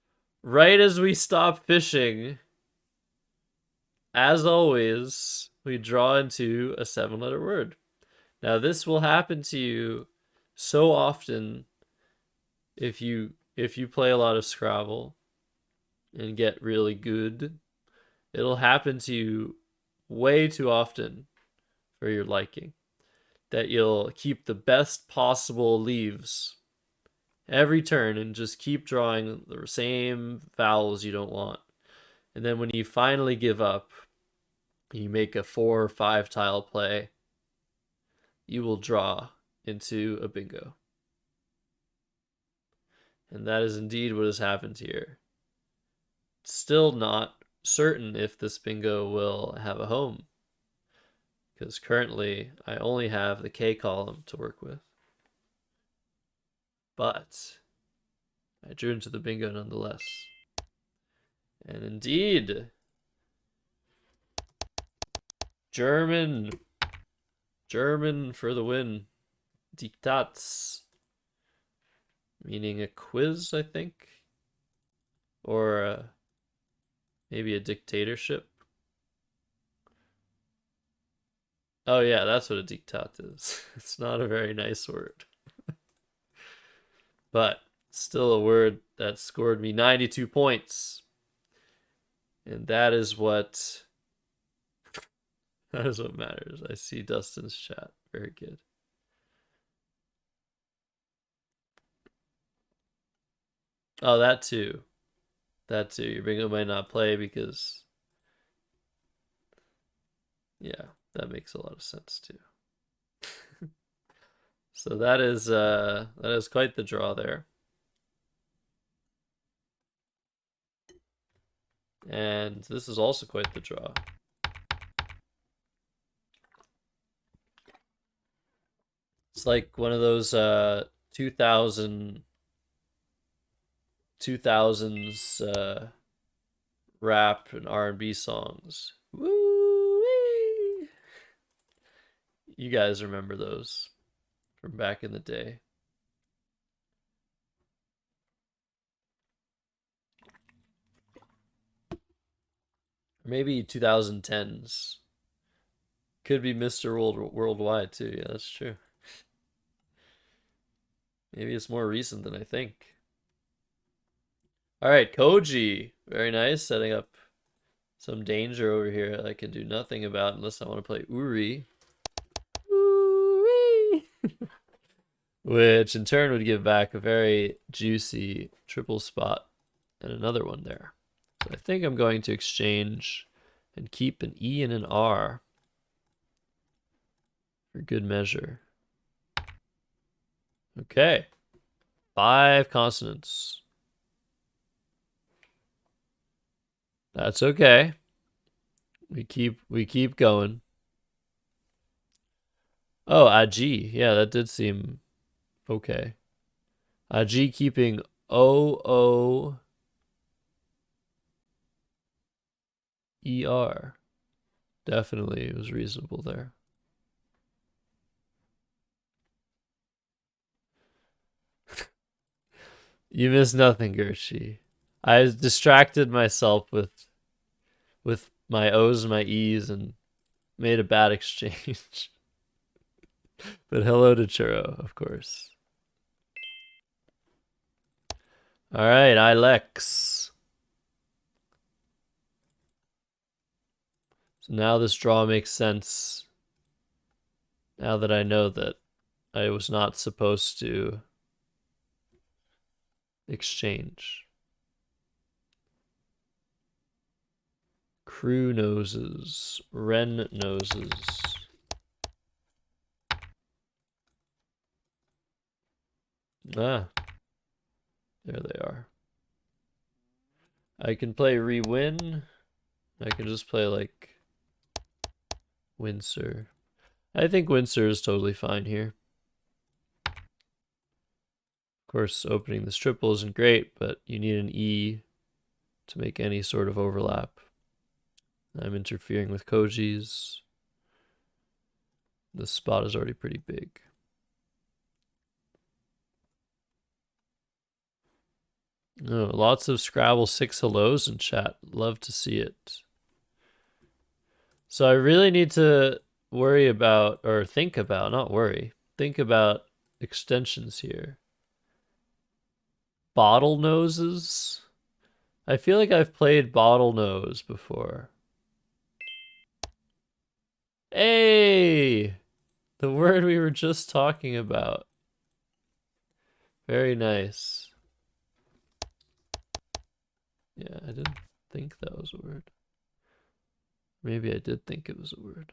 right as we stop fishing, as always, we draw into a 7-letter word. Now, this will happen to you so often if you play a lot of Scrabble and get really good. It'll happen to you way too often for your liking that you'll keep the best possible leaves every turn and just keep drawing the same vowels you don't want. And then when you finally give up, you make a 4 or 5 tile play, you will draw into a bingo. And that is indeed what has happened here. Still not certain if this bingo will have a home, because currently I only have the K column to work with. But I drew into the bingo nonetheless. And indeed, German for the win. Diktats, meaning a quiz, I think, or maybe a dictatorship. Oh yeah, that's what a diktat is. It's not a very nice word, but still a word that scored me 92 points, and that is what matters. I see Dustin's chat. Very good. Oh, that too. That too. Your bingo might not play because, yeah, that makes a lot of sense too. So that is quite the draw there. And this is also quite the draw. It's like one of those 2000s rap and R&B songs. Woo-wee! You guys remember those from back in the day. Maybe 2010s. Could be Mr. Worldwide too. Yeah, that's true. Maybe it's more recent than I think. All right, Koji. Very nice. Setting up some danger over here that I can do nothing about unless I want to play Uri. Uri! Which in turn would give back a very juicy triple spot and another one there. So I think I'm going to exchange and keep an E and an R for good measure. Okay. 5 consonants. That's okay. We keep going. Oh, Aji. Yeah, that did seem okay. Aji keeping O-O-E-R. Definitely it was reasonable there. You missed nothing, Gershi. I distracted myself with my O's and my E's and made a bad exchange. But hello to Churro, of course. All right, Ilex. So now this draw makes sense. Now that I know that I was not supposed to exchange. Crew noses, wren noses. Ah, there they are. I can play re-win. I can just play like Windsor. I think Windsor is totally fine here. Of course, opening this triple isn't great, but you need an E to make any sort of overlap. I'm interfering with Koji's. This spot is already pretty big. Oh, lots of Scrabble 6 hellos in chat. Love to see it. So I really need to worry about, or think about, not worry, think about extensions here. Bottle noses? I feel like I've played bottle nose before. Hey! The word we were just talking about. Very nice. Yeah, I didn't think that was a word. Maybe I did think it was a word.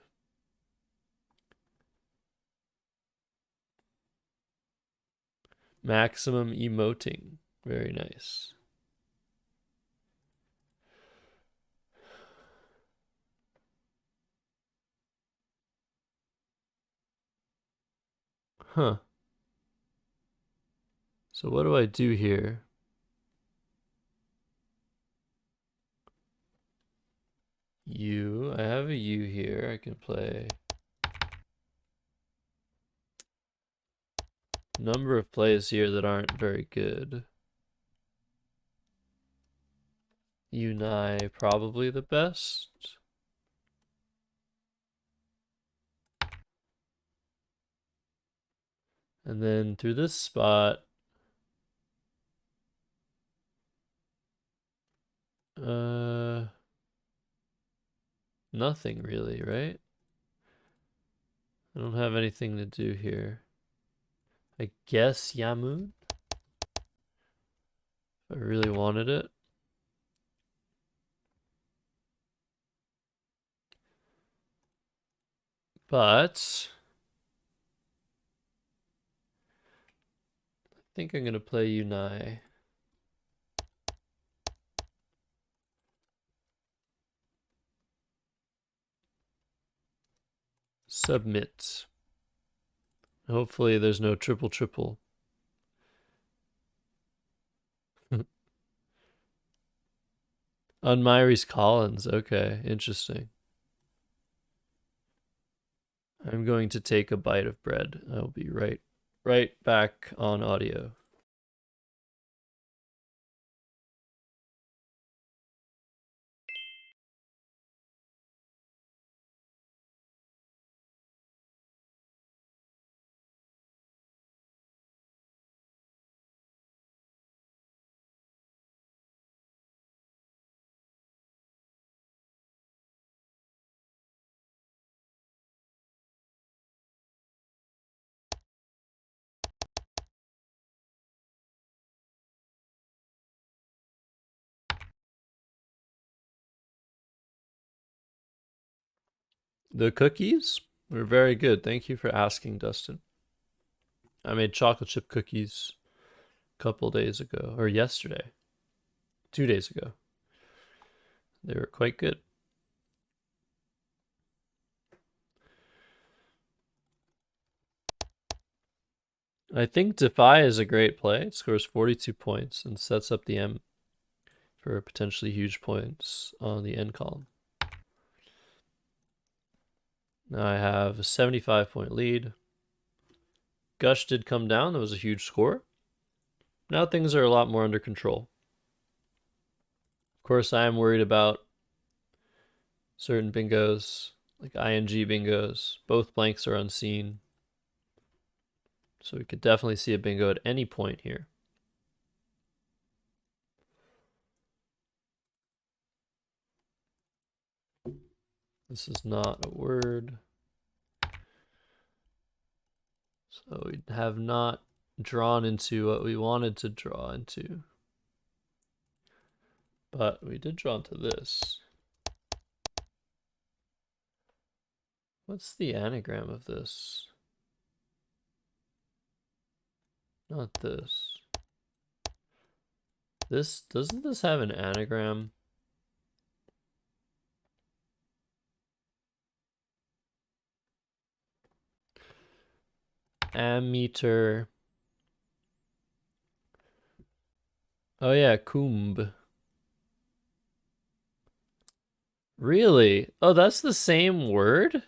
Maximum emoting. Very nice. Huh. So what do I do here? U. I have a U here. I can play number of plays here that aren't very good. Unai probably the best. And then through this spot, nothing really, right? I don't have anything to do here. I guess Yamun, if I really wanted it. But I think I'm gonna play Unai. Submit. Hopefully there's no triple triple. Unmyries Collins. Okay, interesting. I'm going to take a bite of bread. I'll be right back on audio. The cookies were very good. Thank you for asking, Dustin. I made chocolate chip cookies a couple days ago, or yesterday, 2 days ago. They were quite good. I think Defy is a great play. It scores 42 points and sets up the M for potentially huge points on the end column. Now I have a 75-point lead. Gush did come down. That was a huge score. Now things are a lot more under control. Of course, I am worried about certain bingos, like ING bingos. Both blanks are unseen. So we could definitely see a bingo at any point here. This is not a word. So we have not drawn into what we wanted to draw into. But we did draw into this. What's the anagram of this? Not this. Doesn't this have an anagram? Ammeter. Oh yeah, Kumb. Really? Oh, that's the same word?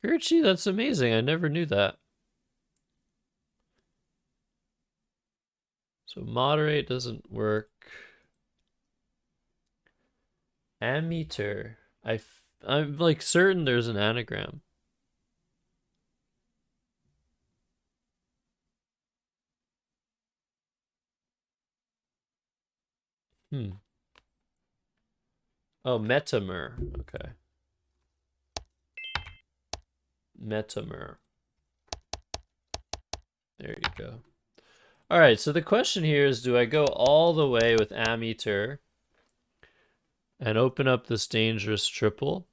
Gerchi, that's amazing. I never knew that. So moderate doesn't work. Ammeter. I'm like certain there's an anagram. Oh, metamer. Okay. Metamer. There you go. All right, so the question here is, do I go all the way with ammeter and open up this dangerous triple?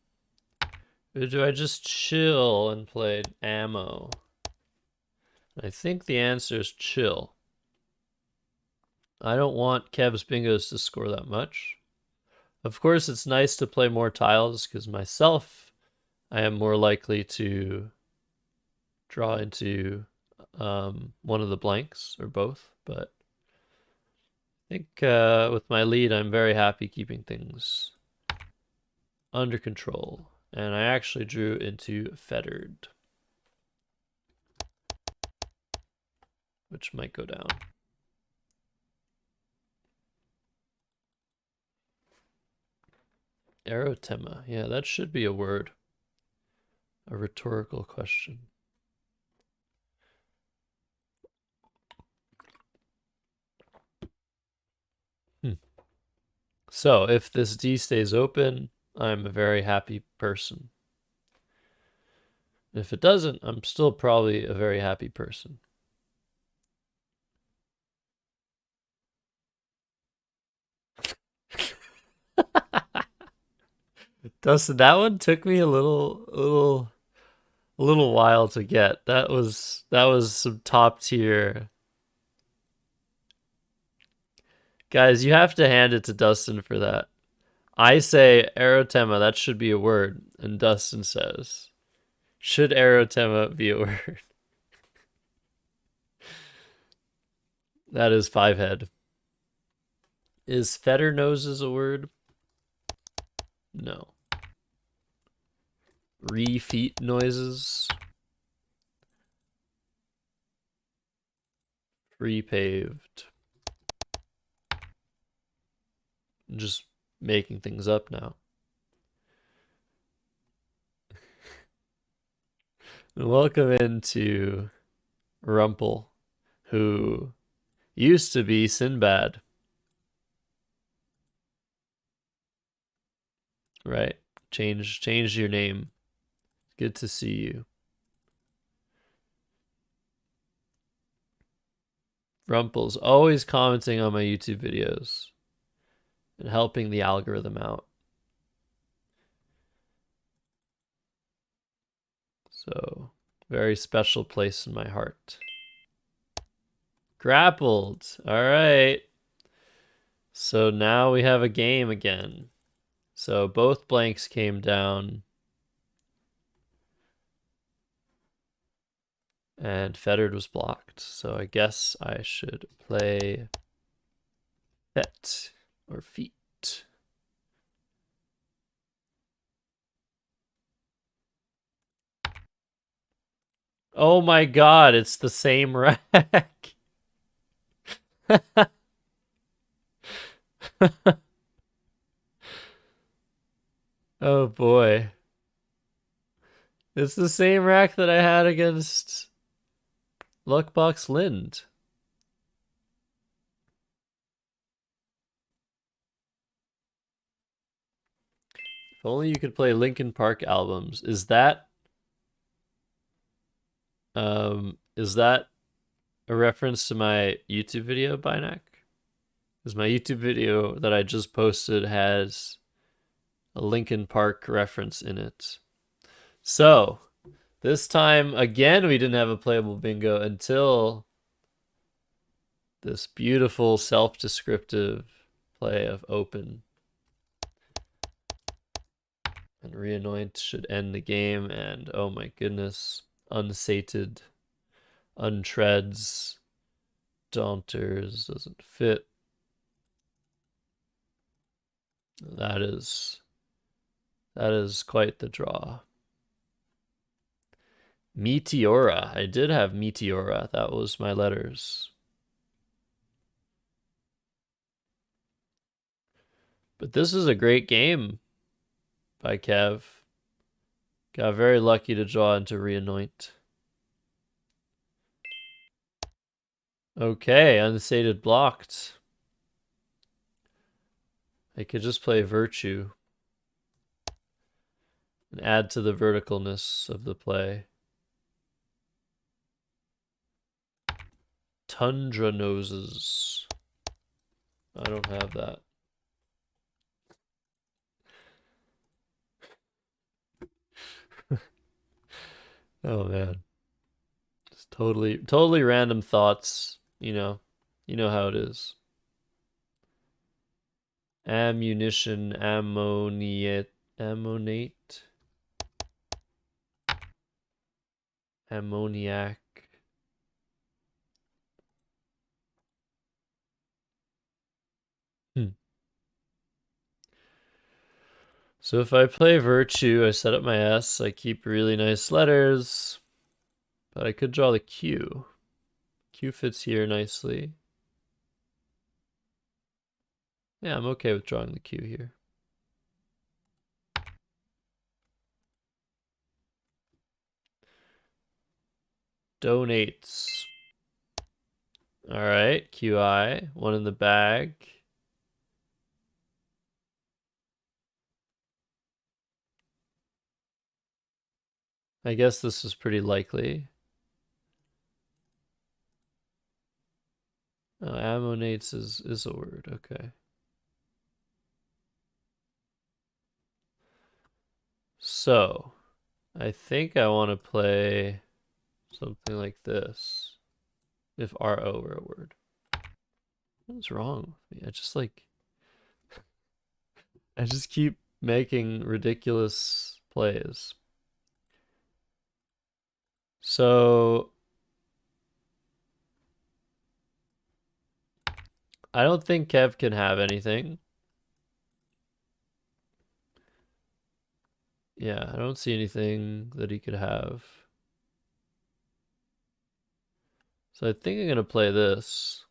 Or do I just chill and play ammo? I think the answer is chill. I don't want Kev's bingos to score that much. Of course, it's nice to play more tiles because myself, I am more likely to draw into one of the blanks or both. But I think with my lead, I'm very happy keeping things under control. And I actually drew into fettered, which might go down. Erotema. Yeah, that should be a word. A rhetorical question. So if this D stays open, I'm a very happy person. If it doesn't, I'm still probably a very happy person. Dustin, that one took me a little while to get. That was some top tier. Guys, you have to hand it to Dustin for that. I say erotema, that should be a word, and Dustin says, should erotema be a word? That is 5-head. Is fetter noses a word? No. Feet noises. Free paved. I'm just making things up now. Welcome into Rumple, who used to be Sinbad. Right? Change your name. Good to see you. Rumple's always commenting on my YouTube videos and helping the algorithm out. So, very special place in my heart. Grappled. All right. So now we have a game again. So both blanks came down. And fettered was blocked. So I guess I should play fet or feet. Oh my god, it's the same rack. Oh boy. It's the same rack that I had against Luckbox Lind. If only you could play Linkin Park albums. Is that a reference to my YouTube video, Bynack? Because my YouTube video that I just posted has a Linkin Park reference in it. So, this time, again, we didn't have a playable bingo until this beautiful self-descriptive play of open. And reanoint should end the game, and oh my goodness, unsated, untreads, daunters, doesn't fit. That is quite the draw. Meteora. I did have Meteora. That was my letters. But this is a great game by Kev. Got very lucky to draw into reanoint. Okay, unsated blocked. I could just play Virtue and add to the verticalness of the play. Tundra noses. I don't have that. Oh man. Just totally random thoughts, you know. You know how it is. Ammunition, ammonate, ammoniac. So if I play Virtue, I set up my S, I keep really nice letters, but I could draw the Q. Q fits here nicely. Yeah, I'm okay with drawing the Q here. Donates. All right, QI, one in the bag. I guess this is pretty likely. Oh, ammonates is a word, okay. So, I think I want to play something like this. If RO were a word. What's wrong with me? I just keep making ridiculous plays. So I don't think Kev can have anything. Yeah, I don't see anything that he could have. So I think I'm gonna play this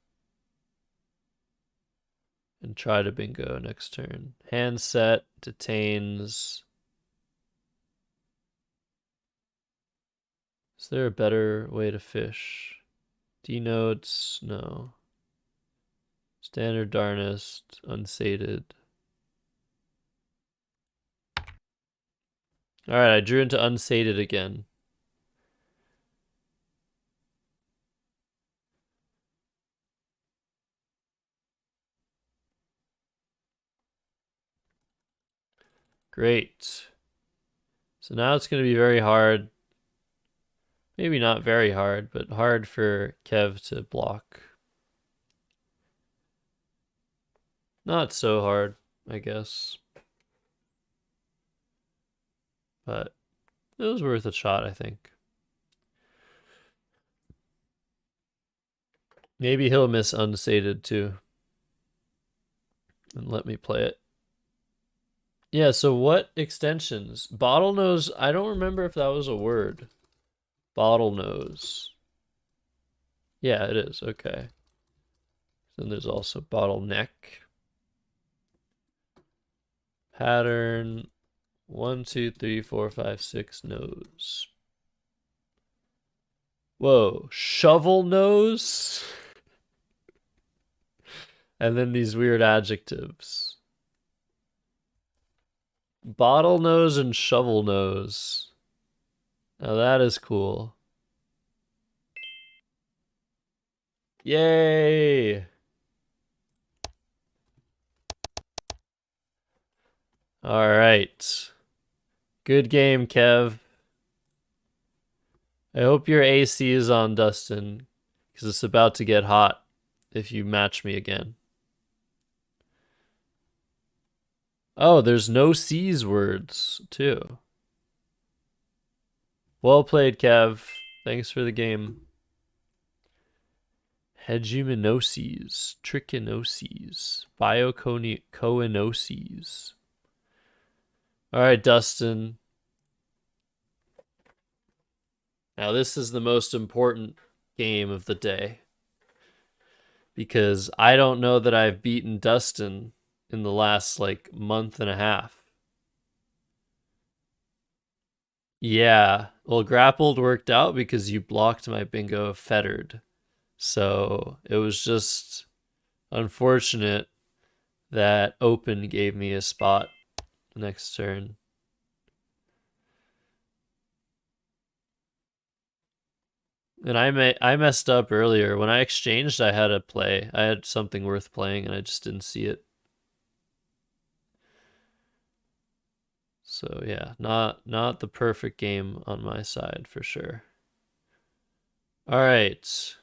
and try to bingo next turn. Hand set, detains. Is there a better way to fish? Denotes, no. Standard Darnest, unsated. Alright, I drew into unsated again. Great. So now it's going to be very hard Maybe not very hard, but hard for Kev to block. Not so hard, I guess. But it was worth a shot, I think. Maybe he'll miss unsated too. And let me play it. Yeah, so what extensions? Bottlenose, I don't remember if that was a word. Bottlenose. Yeah, it is. Okay. Then there's also bottleneck. Pattern. 1, 2, 3, 4, 5, 6 nose. Whoa. Shovel nose? And then these weird adjectives. Bottlenose and shovel nose. Now that is cool. Yay! All right. Good game, Kev. I hope your AC is on, Dustin, because it's about to get hot if you match me again. Oh, there's no C's words, too. Well played, Kev. Thanks for the game. Hegemonoses, trichinoses, biocoinoses. All right, Dustin. Now, this is the most important game of the day because I don't know that I've beaten Dustin in the last like month and a half. Yeah, well, grappled worked out because you blocked my bingo of fettered. So it was just unfortunate that open gave me a spot next turn. And I messed up earlier. When I exchanged, I had a play. I had something worth playing and I just didn't see it. So yeah, not the perfect game on my side for sure. All right.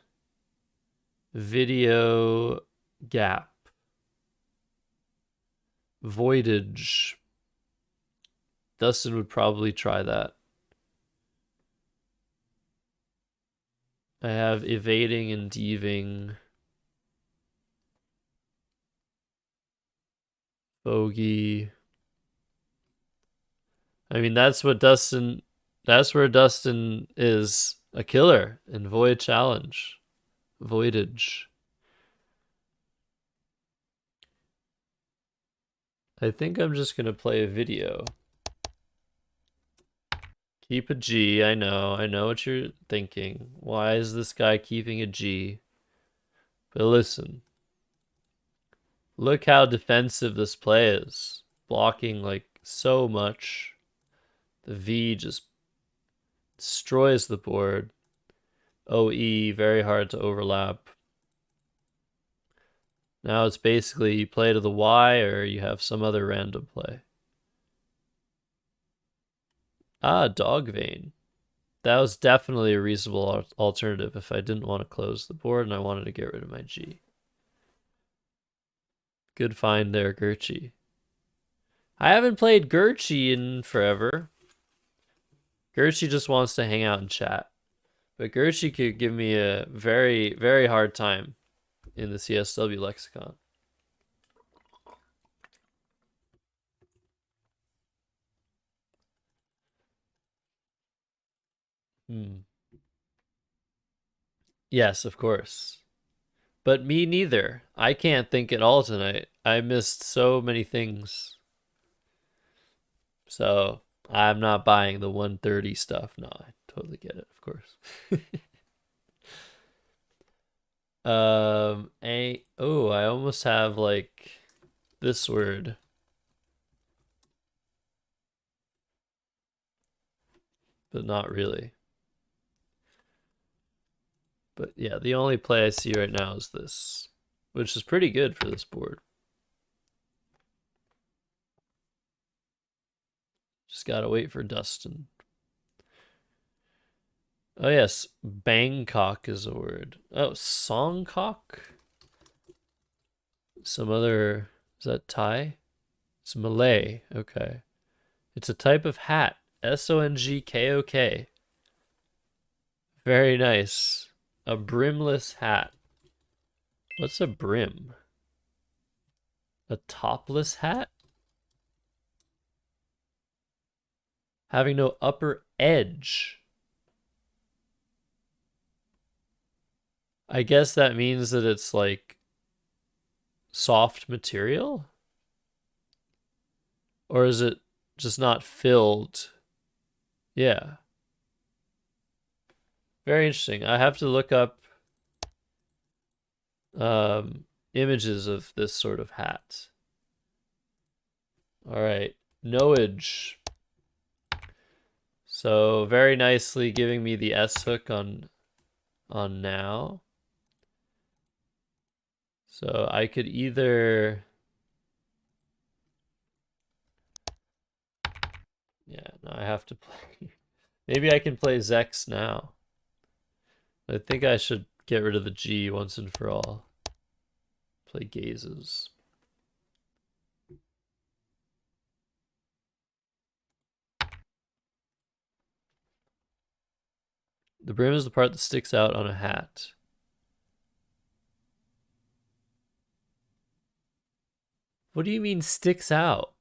Video gap. Voidage. Dustin would probably try that. I have evading and deeving. Bogey. I mean, that's where Dustin is a killer in Void Challenge. Voidage. I think I'm just gonna play a video. Keep a G, I know what you're thinking. Why is this guy keeping a G? But listen. Look how defensive this play is. Blocking like so much. The V just destroys the board. OE, very hard to overlap. Now it's basically you play to the Y or you have some other random play. Ah, Dog Vein. That was definitely a reasonable alternative if I didn't want to close the board and I wanted to get rid of my G. Good find there, Gurchi. I haven't played Gurchi in forever. Gurchi just wants to hang out and chat. But Gurchi could give me a very, very hard time in the CSW lexicon. Yes, of course. But me neither. I can't think at all tonight. I missed so many things. So I'm not buying the 130 stuff. No, I totally get it, of course. I almost have like this word. But not really. But yeah, the only play I see right now is this, which is pretty good for this board. Just gotta wait for Dustin. Oh yes, Bangkok is a word. Oh, Songkok? Some other, is that Thai? It's Malay. Okay. It's a type of hat. Songkok. Very nice. A brimless hat. What's a brim? A topless hat? Having no upper edge. I guess that means that it's like soft material? Or is it just not filled? Yeah. Very interesting. I have to look up um, images of this sort of hat. All right. Knowledge. So very nicely giving me the S hook on now. So I could either, yeah, no, I have to play. Maybe I can play Zex now. I think I should get rid of the G once and for all. Play gazes. The brim is the part that sticks out on a hat. What do you mean sticks out?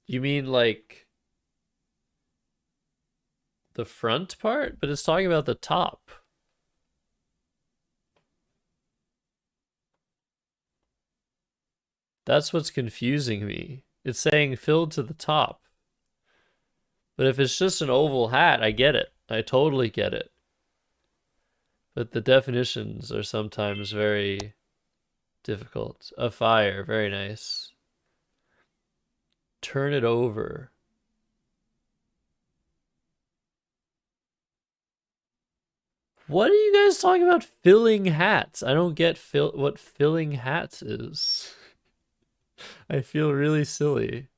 You mean like the front part? But it's talking about the top. That's what's confusing me. It's saying filled to the top. But if it's just an oval hat, I get it. I totally get it. But the definitions are sometimes very difficult. A fire, very nice. Turn it over. What are you guys talking about filling hats? I don't get what filling hats is. I feel really silly.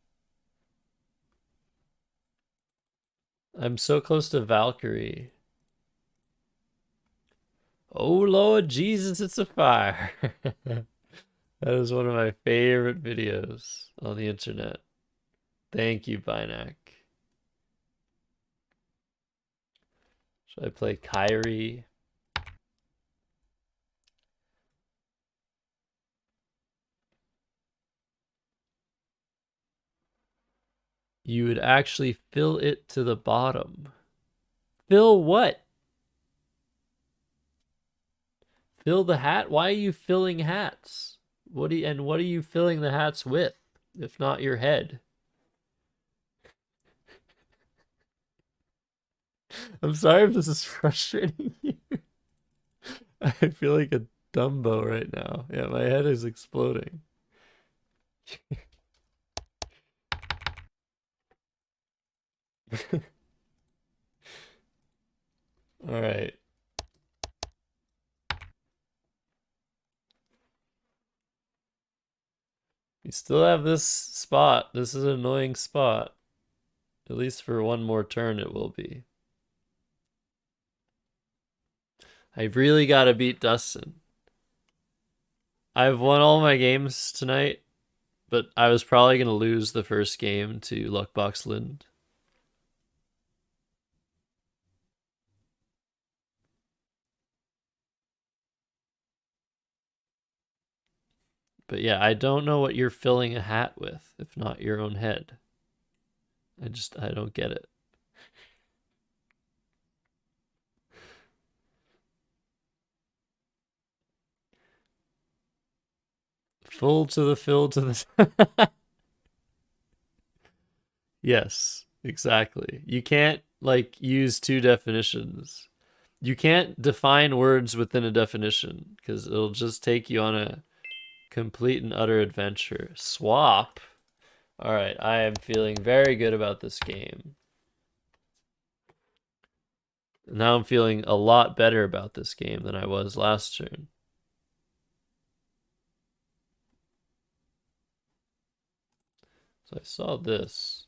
I'm so close to Valkyrie. Oh Lord Jesus, it's a fire. That is one of my favorite videos on the internet. Thank you, Binac. Should I play Kyrie? You would actually fill it to the bottom. Fill what? Fill the hat? Why are you filling hats? What are you filling the hats with, if not your head? I'm sorry if this is frustrating you. I feel like a Dumbo right now. Yeah, my head is exploding. All right. You still have this spot. This is an annoying spot. At least for one more turn it will be. I really gotta beat Dustin. I've won all my games tonight, but I was probably gonna lose the first game to Luckbox Lind. But yeah, I don't know what you're filling a hat with, if not your own head. I don't get it. Full to the fill to the Yes, exactly. You can't like use two definitions. You can't define words within a definition because it'll just take you on a complete and utter adventure. Swap. All right, I am feeling very good about this game. Now I'm feeling a lot better about this game than I was last turn. So I saw this.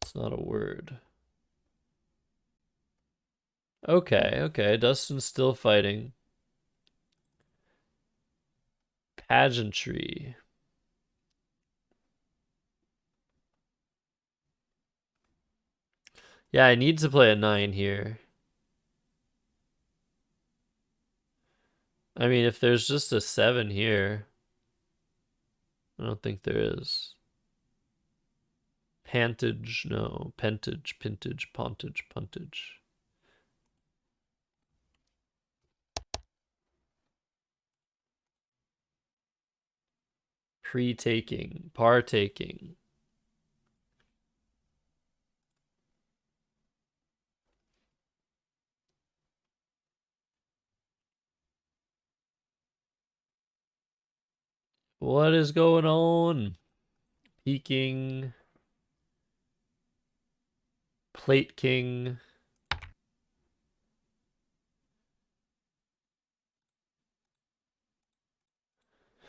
It's not a word. Okay, okay. Dustin's still fighting. Pageantry. Yeah, I need to play a 9 here. I mean, if there's just a 7 here, I don't think there is. Pantage, no. Pentage, pintage, pontage, puntage. Pre-taking, partaking. What is going on? Peking. Plate king.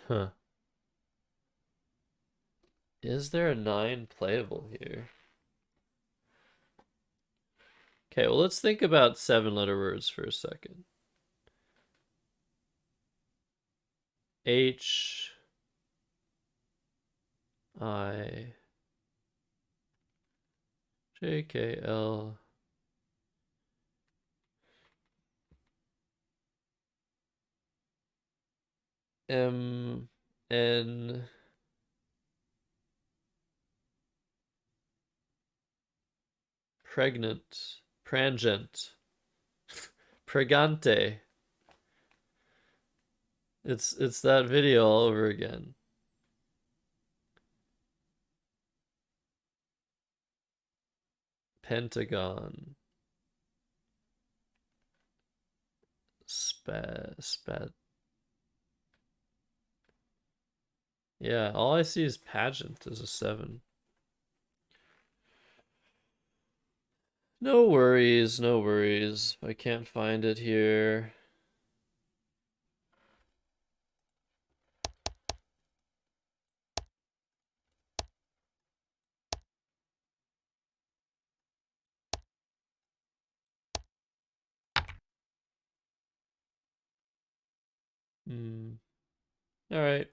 Huh. Is there a 9 playable here? Okay, well, let's think about 7-letter words for a second. H I J K L M N pregnant, prangent, pregante. It's that video all over again. Pentagon. Spat. Yeah, all I see is pageant as a 7. No worries, no worries. I can't find it here. Hmm. All right.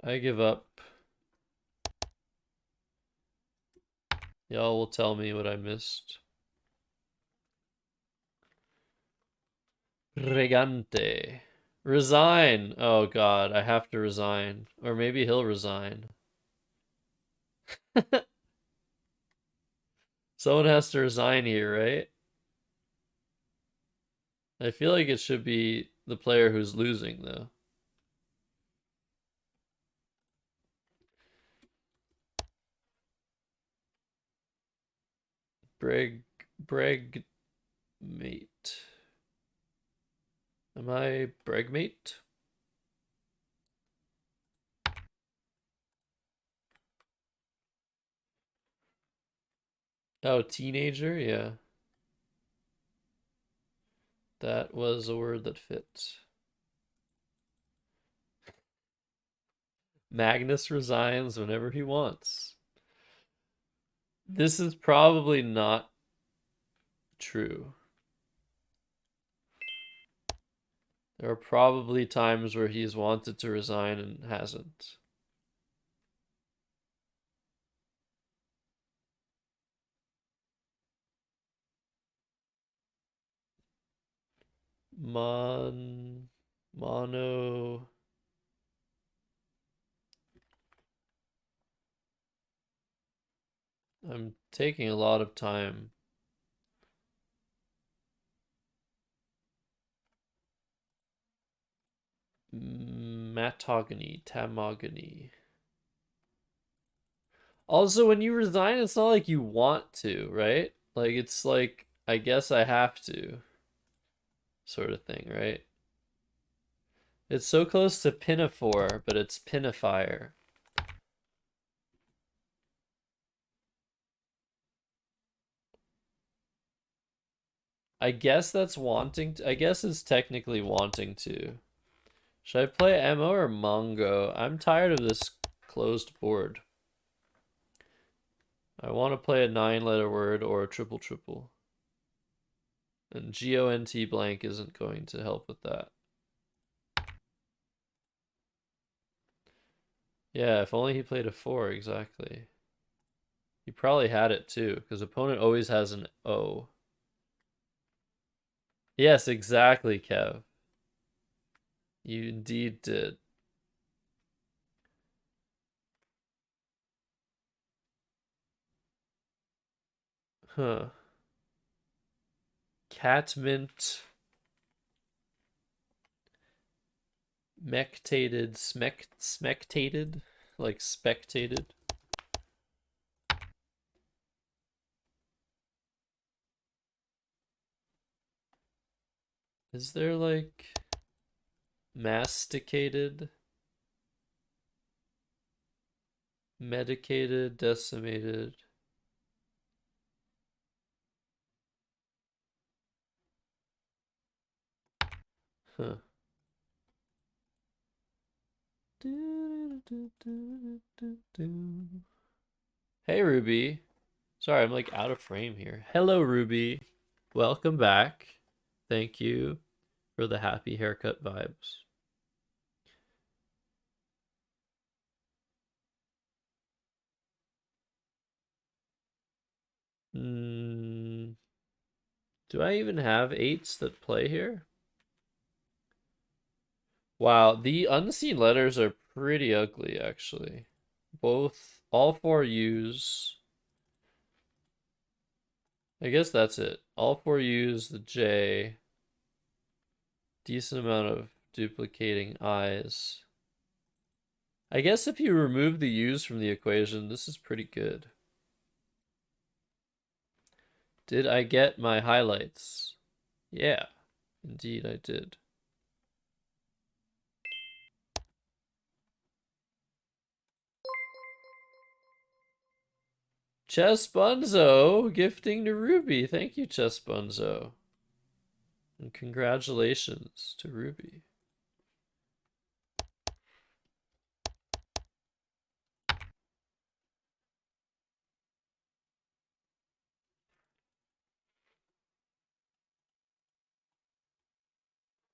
I give up. Y'all will tell me what I missed. Regante. Resign. Oh God, I have to resign. Or maybe he'll resign. Someone has to resign here, right? I feel like it should be the player who's losing, though. Breg mate. Am I Bregmate? Oh, teenager? Yeah. That was a word that fits. Magnus resigns whenever he wants. This is probably not true. There are probably times where he's wanted to resign and hasn't. Mon Mono I'm taking a lot of time. Matogony, Tamogony. Also, when you resign, it's not like you want to, right? Like, it's like, I guess I have to, sort of thing, right? It's so close to Pinafore, but it's Pinifier. I guess that's wanting to, I guess it's technically wanting to. Should I play Emo or Mongo? I'm tired of this closed board. I want to play a 9-letter word or a triple triple. And GONT blank isn't going to help with that. Yeah, if only he played a 4, exactly. He probably had it too, because opponent always has an O. Yes, exactly, Kev. You indeed did. Huh. Catmint. Smectated? Like spectated? Is there like masticated? Medicated, decimated. Huh. Hey, Ruby. Sorry, I'm like out of frame here. Hello, Ruby. Welcome back. Thank you for the happy haircut vibes. Do I even have 8s that play here? Wow, the unseen letters are pretty ugly, actually. All 4 U's. I guess that's it. All 4 U's, the J. Decent amount of duplicating I's. I guess if you remove the U's from the equation, this is pretty good. Did I get my highlights? Yeah, indeed I did. Chess Bunzo gifting to Ruby. Thank you, Chess Bunzo. And congratulations to Ruby.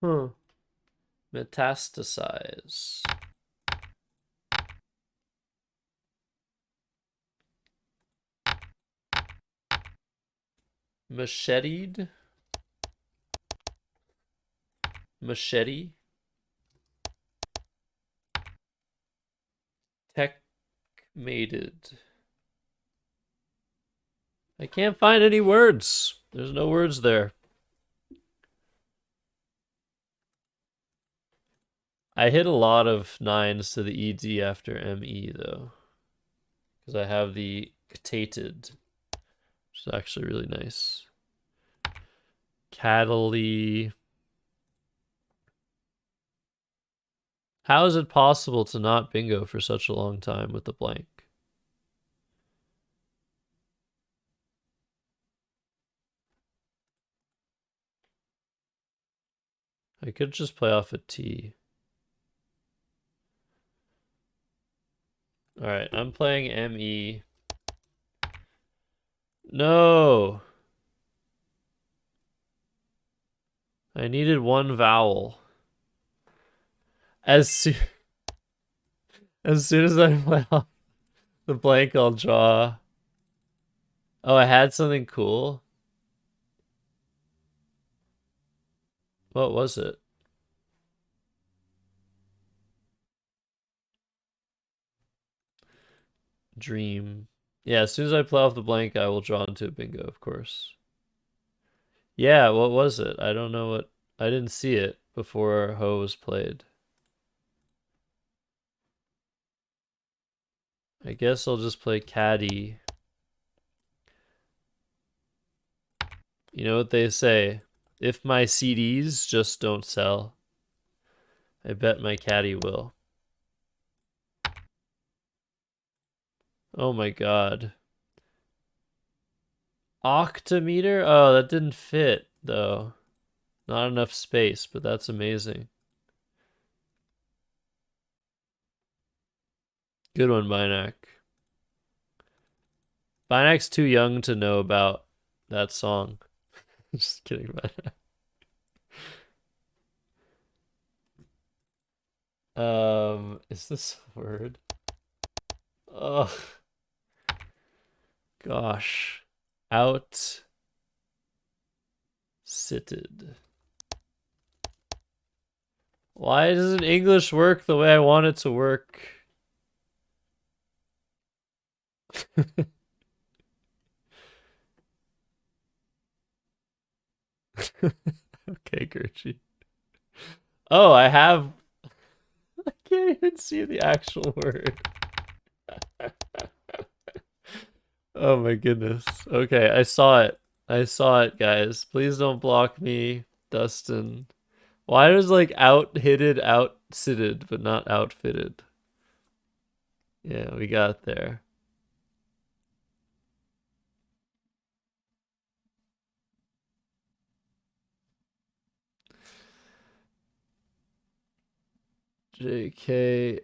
Huh. Metastasize. Macheted. Machete. Techmated. I can't find any words. There's no words there. I hit a lot of 9s to the ED after ME, though. Because I have the ctated, which is actually really nice. Cataly. How is it possible to not bingo for such a long time with the blank? I could just play off a T. Alright, I'm playing ME. No! I needed one vowel. As, so as soon as I play off the blank, I'll draw. Oh, I had something cool. What was it? Dream. Yeah, as soon as I play off the blank, I will draw into a bingo, of course. Yeah, what was it? I don't know what. I didn't see it before Ho was played. I guess I'll just play Caddy. You know what they say? If my CDs just don't sell, I bet my Caddy will. Oh my god. Octometer? Oh, that didn't fit, though. Not enough space, but that's amazing. Good one, Binac. Binac's too young to know about that song. Just kidding about that. Is this a word? Oh gosh. Out sitted. Why doesn't English work the way I want it to work? Okay, Gertrude. Oh, I have. I can't even see the actual word. Oh my goodness. Okay, I saw it. I saw it, guys. Please don't block me, Dustin. Why does like out-hitted, out-sitted, but not outfitted? Yeah, we got there. JKL.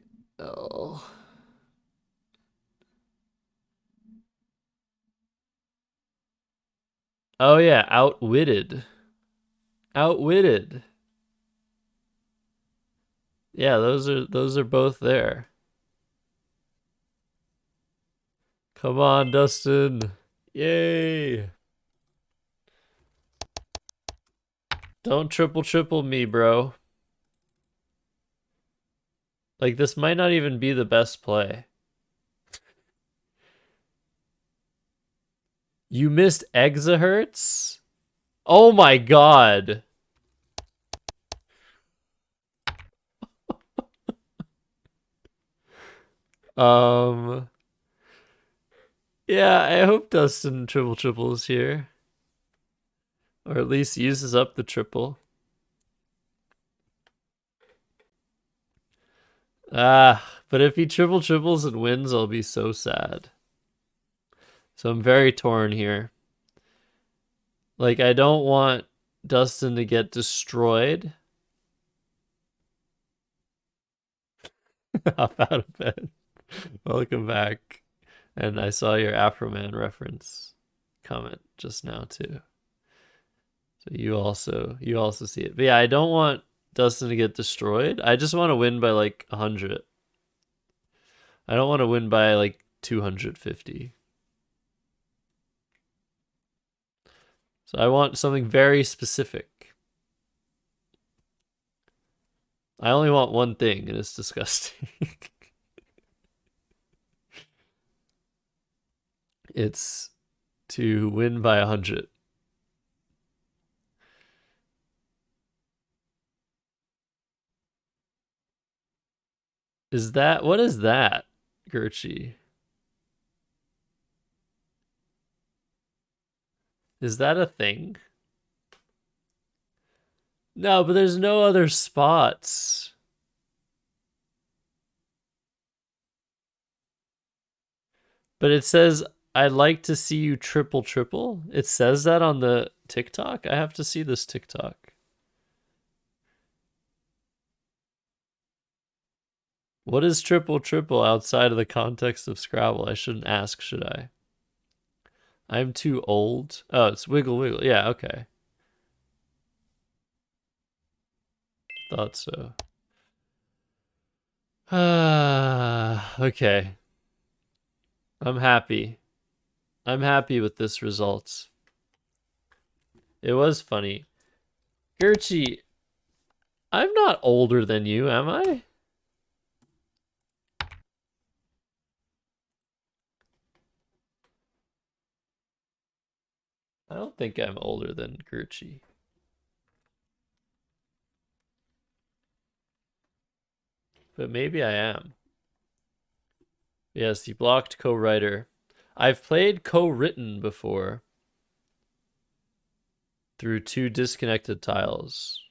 Oh yeah, outwitted. Outwitted. Yeah, those are both there. Come on, Dustin. Yay. Don't triple me, bro. Like this might not even be the best play. You missed exahertz? Oh my god. Um yeah, I hope Dustin triple is here. Or at least uses up the triple. But if he triples and wins, I'll be so sad. So I'm very torn here. Like, I don't want Dustin to get destroyed. Hop out of bed. Welcome back. And I saw your Afroman reference comment just now too. So you also see it. But yeah, I don't want Dustin to get destroyed. I just want to win by like 100. I don't want to win by like 250. So I want something very specific. I only want one thing, and it's disgusting. It's to win by 100. What is that, Gertchie? Is that a thing? No, but there's no other spots. But it says, I'd like to see you triple. It says that on the TikTok. I have to see this TikTok. What is triple outside of the context of Scrabble? I shouldn't ask, should I? I'm too old. Oh, it's wiggle. Yeah, okay. Thought so. Okay. I'm happy. I'm happy with this result. It was funny. Gertchie, I'm not older than you, am I? I don't think I'm older than Gertchie. But maybe I am. Yes, he blocked co-writer. I've played co-written before through two disconnected tiles.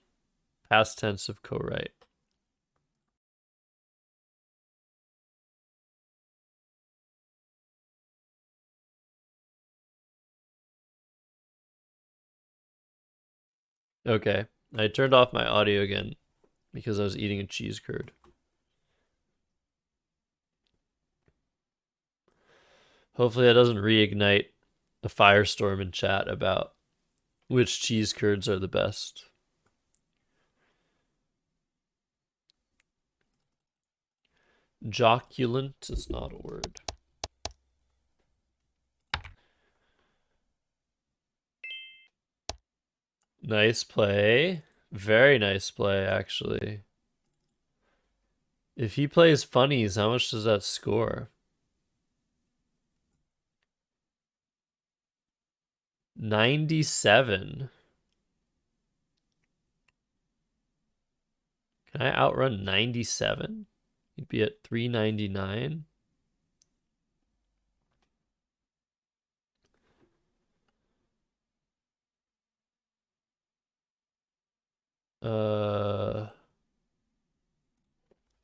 Past tense of co-write. Okay. I turned off my audio again because I was eating a cheese curd. Hopefully that doesn't reignite a firestorm in chat about Which cheese curds are the best? Joculent is not a word. Nice play. Very nice play, actually. If he plays funnies, how much does that score? 97. Can I outrun 97? He'd be at 399.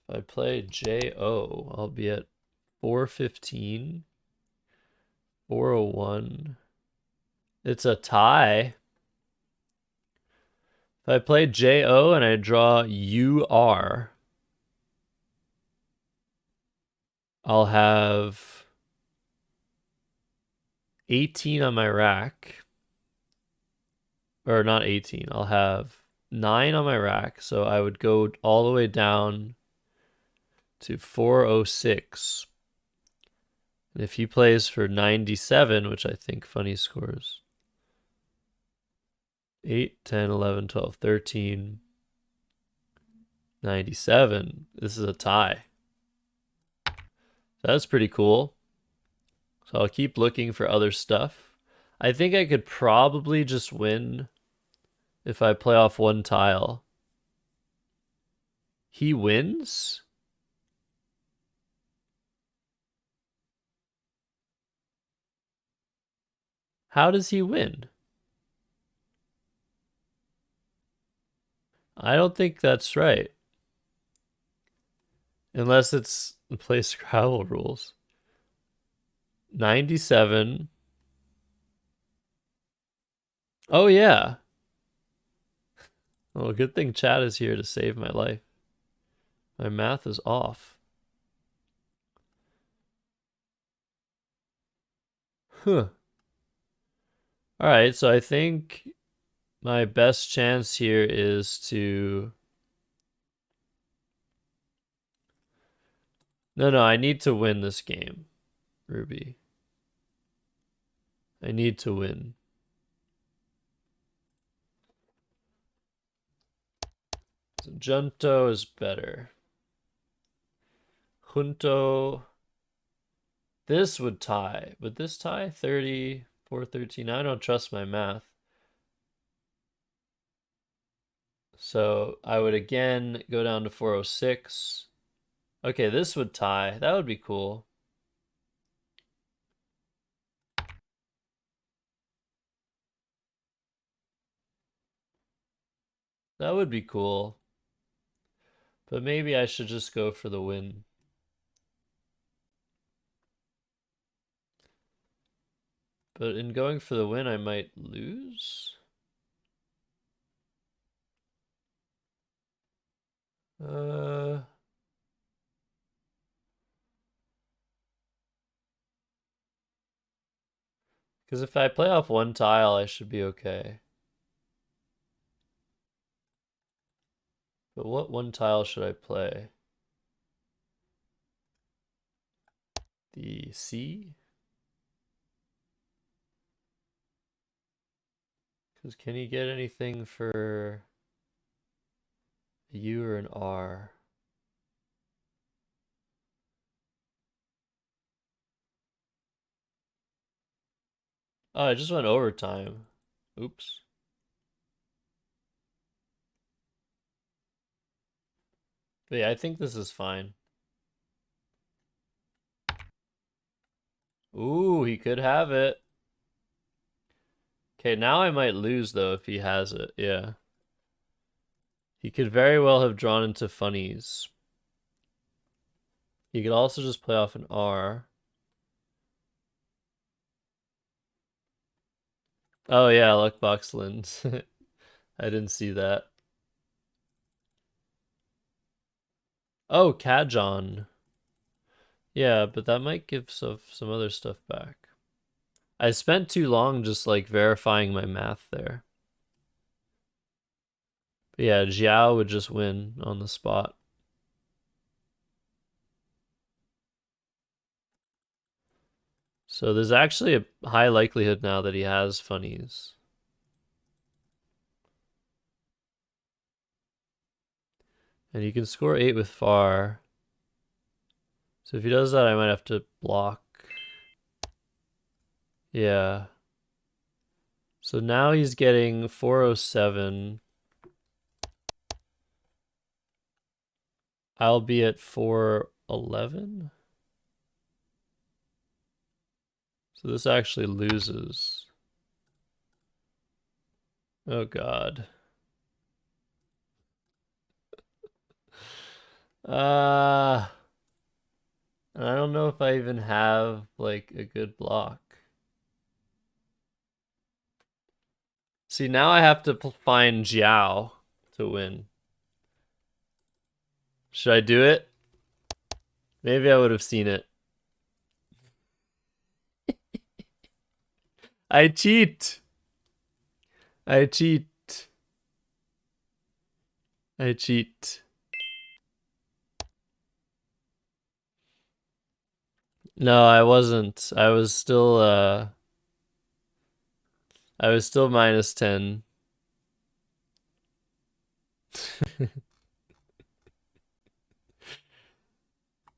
If I play JO, I'll be at 415, 401. It's a tie. If I play JO and I draw UR, I'll have 18 on my rack. Or not 18. I'll have 9 on my rack. So I would go all the way down to 406. And if he plays for 97, which I think funny scores, 8, 10, 11, 12, 13, 97. This is a tie. That's pretty cool. So I'll keep looking for other stuff. I think I could probably just win if I play off one tile. He wins? How does he win? I don't think that's right. Unless it's play Scrabble rules. 97. Oh, yeah. Well, good thing chat is here to save my life. My math is off. Huh. All right, so I think my best chance here is to... No, I need to win this game, Ruby. I need to win. So Junto is better. Junto. This would tie. Would this tie? 30, 413. I don't trust my math. So I would again go down to 406. Okay, this would tie. That would be cool. That would be cool. But maybe I should just go for the win. But in going for the win, I might lose. Because if I play off one tile, I should be okay. But what one tile should I play? The C? Because can he get anything for a U or an R? Oh, I just went overtime. Oops. But yeah, I think this is fine. Ooh, he could have it. Okay, now I might lose though if he has it. Yeah. He could very well have drawn into funnies. He could also just play off an R. Oh yeah, Luckbox Lens. I didn't see that. Oh, Kajon. Yeah, but that might give some other stuff back. I spent too long just like verifying my math there. But yeah, Jiao would just win on the spot. So there's actually a high likelihood now that he has funnies. And you can score 8 with far. So if he does that, I might have to block. Yeah. So now he's getting 407. I'll be at 411. So this actually loses. Oh God. I don't know if I even have like a good block. See, now I have to find Jiao to win. Should I do it? Maybe I would have seen it. I cheat. I cheat. I cheat. No, I wasn't. I was still minus 10.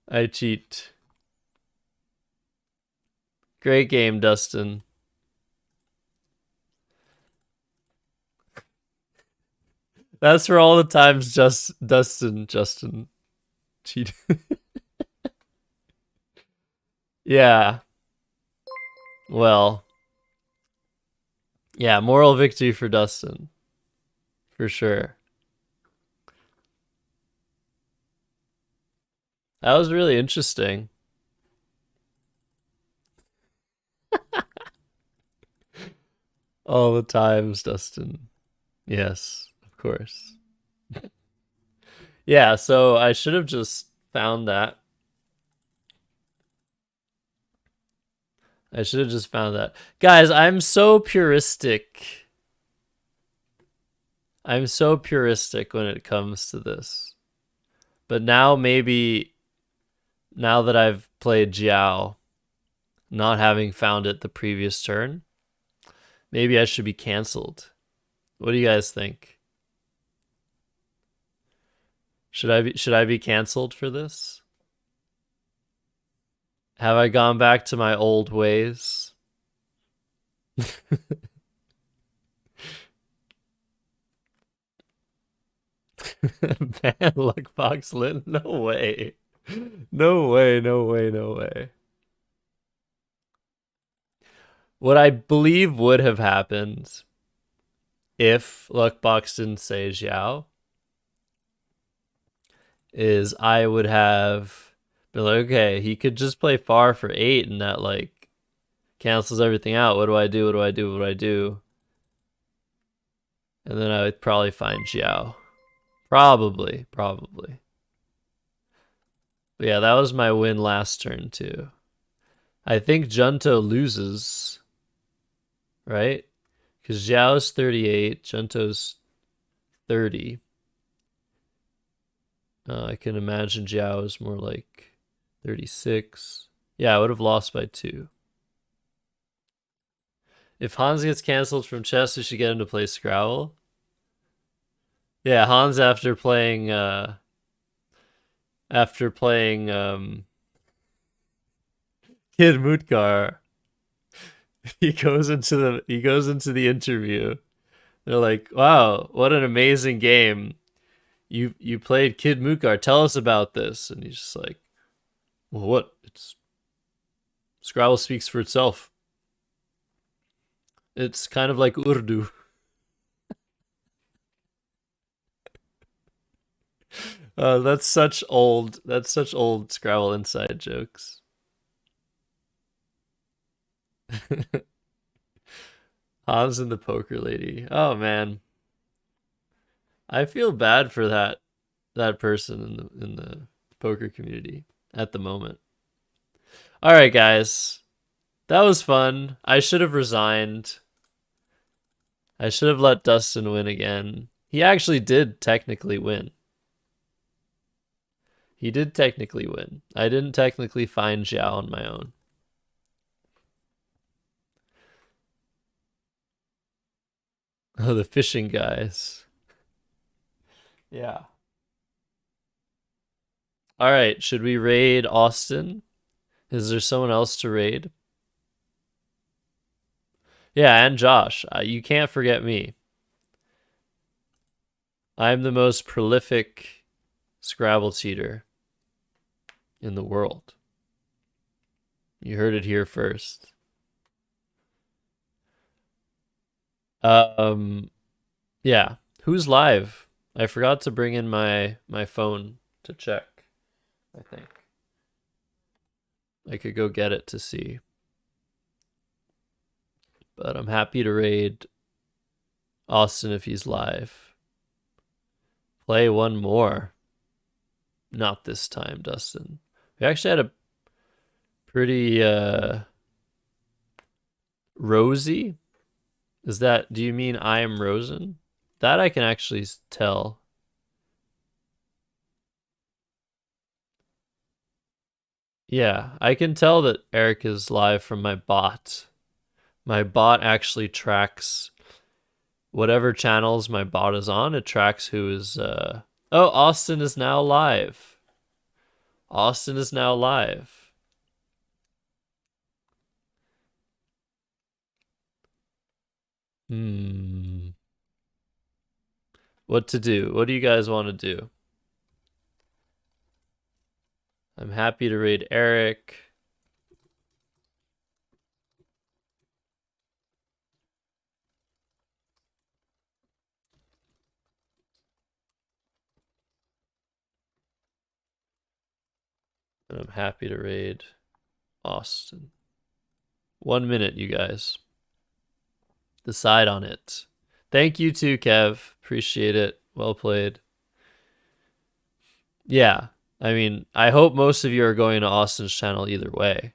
I cheat. Great game, Dustin. That's for all the times Justin cheat. Yeah. Well. Yeah, moral victory for Dustin. For sure. That was really interesting. All the times, Dustin. Yes, of course. Yeah, so I should have just found that. I should have just found that. Guys, I'm so puristic. I'm so puristic when it comes to this. But now maybe, now that I've played Jiao, not having found it the previous turn, maybe I should be canceled. What do you guys think? Should I be canceled for this? Have I gone back to my old ways? Ban Luckbox Lit? No way. No way, no way, no way. What I believe would have happened if Luckbox didn't say Xiao is I would have been like, okay, he could just play far for 8 and that like cancels everything out. What do I do? What do I do? What do I do? And then I would probably find Xiao. Probably. But yeah, that was my win last turn too. I think Junto loses, right? Because Xiao's 38, Junto's 30. I can imagine Jiao is more like 36. Yeah, I would have lost by 2. If Hans gets canceled from chess, we should get him to play Scrabble. Yeah, Hans after playing Kid Mutkar, he goes into the interview. They're like, "Wow, what an amazing game! You played Kid Mutkar. Tell us about this." And he's just like, "Well, what? It's Scrabble speaks for itself. It's kind of like Urdu." That's such old Scrabble inside jokes. Hans and the poker lady. Oh man. I feel bad for that person in the poker community at the moment. All right, guys. That was fun. I should have resigned. I should have let Dustin win again. He actually did technically win. He did technically win. I didn't technically find Xiao on my own. Oh, the fishing guys. Yeah. All right, should we raid Austin? Is there someone else to raid? Yeah, and Josh. You can't forget me. I'm the most prolific Scrabble cheater in the world. You heard it here first. Yeah. Who's live? I forgot to bring in my phone to check. I think I could go get it to see. But I'm happy to raid Austin if he's live. Play one more. Not this time, Dustin. We actually had a pretty rosy. Do you mean I am Rosen? That I can actually tell. Yeah, I can tell that Eric is live from my bot. My bot actually tracks whatever channels my bot is on. It tracks who is Oh, Austin is now live. Austin is now live. What to do? What do you guys want to do? I'm happy to raid Eric. And I'm happy to raid Austin. 1 minute, you guys. Decide on it. Thank you too, Kev. Appreciate it. Well played. Yeah. I mean, I hope most of you are going to Austin's channel either way.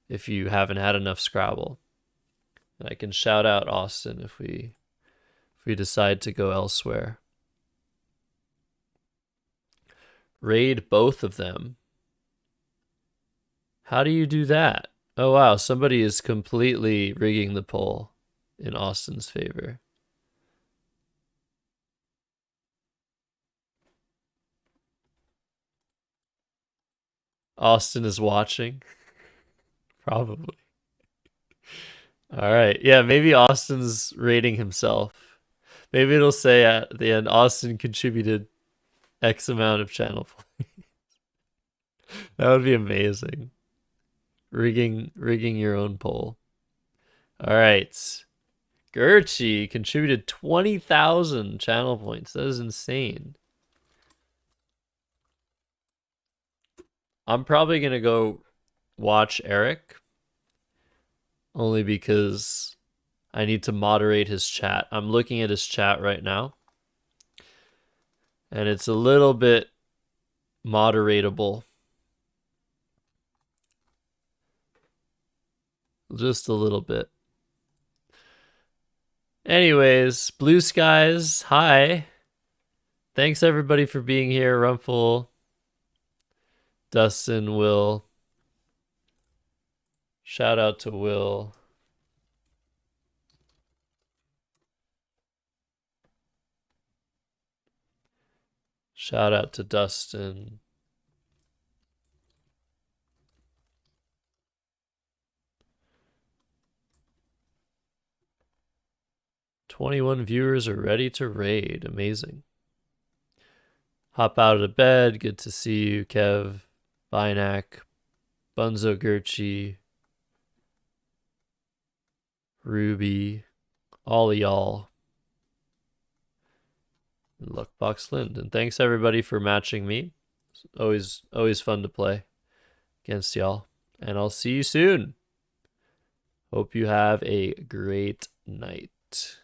If you haven't had enough Scrabble. And I can shout out Austin if we decide to go elsewhere. Raid both of them. How do you do that? Oh wow, somebody is completely rigging the poll in Austin's favor. Austin is watching. Probably. All right. Yeah, maybe Austin's rating himself. Maybe it'll say at the end, Austin contributed X amount of channel points. That would be amazing. Rigging your own poll. All right. Gerchi contributed 20,000 channel points. That is insane. I'm probably going to go watch Eric. Only because I need to moderate his chat. I'm looking at his chat right now. And it's a little bit moderatable. Just a little bit. Anyways, blue skies, hi. Thanks everybody for being here. Rumpel, Dustin, Will. Shout out to Will. Shout out to Dustin. "21 viewers are ready to raid. Amazing. Hop out of bed. Good to see you, Kev, Binac, Bunzo Gurchi, Ruby, all of y'all. And Luckbox Lind. And thanks everybody for matching me. It's always fun to play against y'all. And I'll see you soon. Hope you have a great night.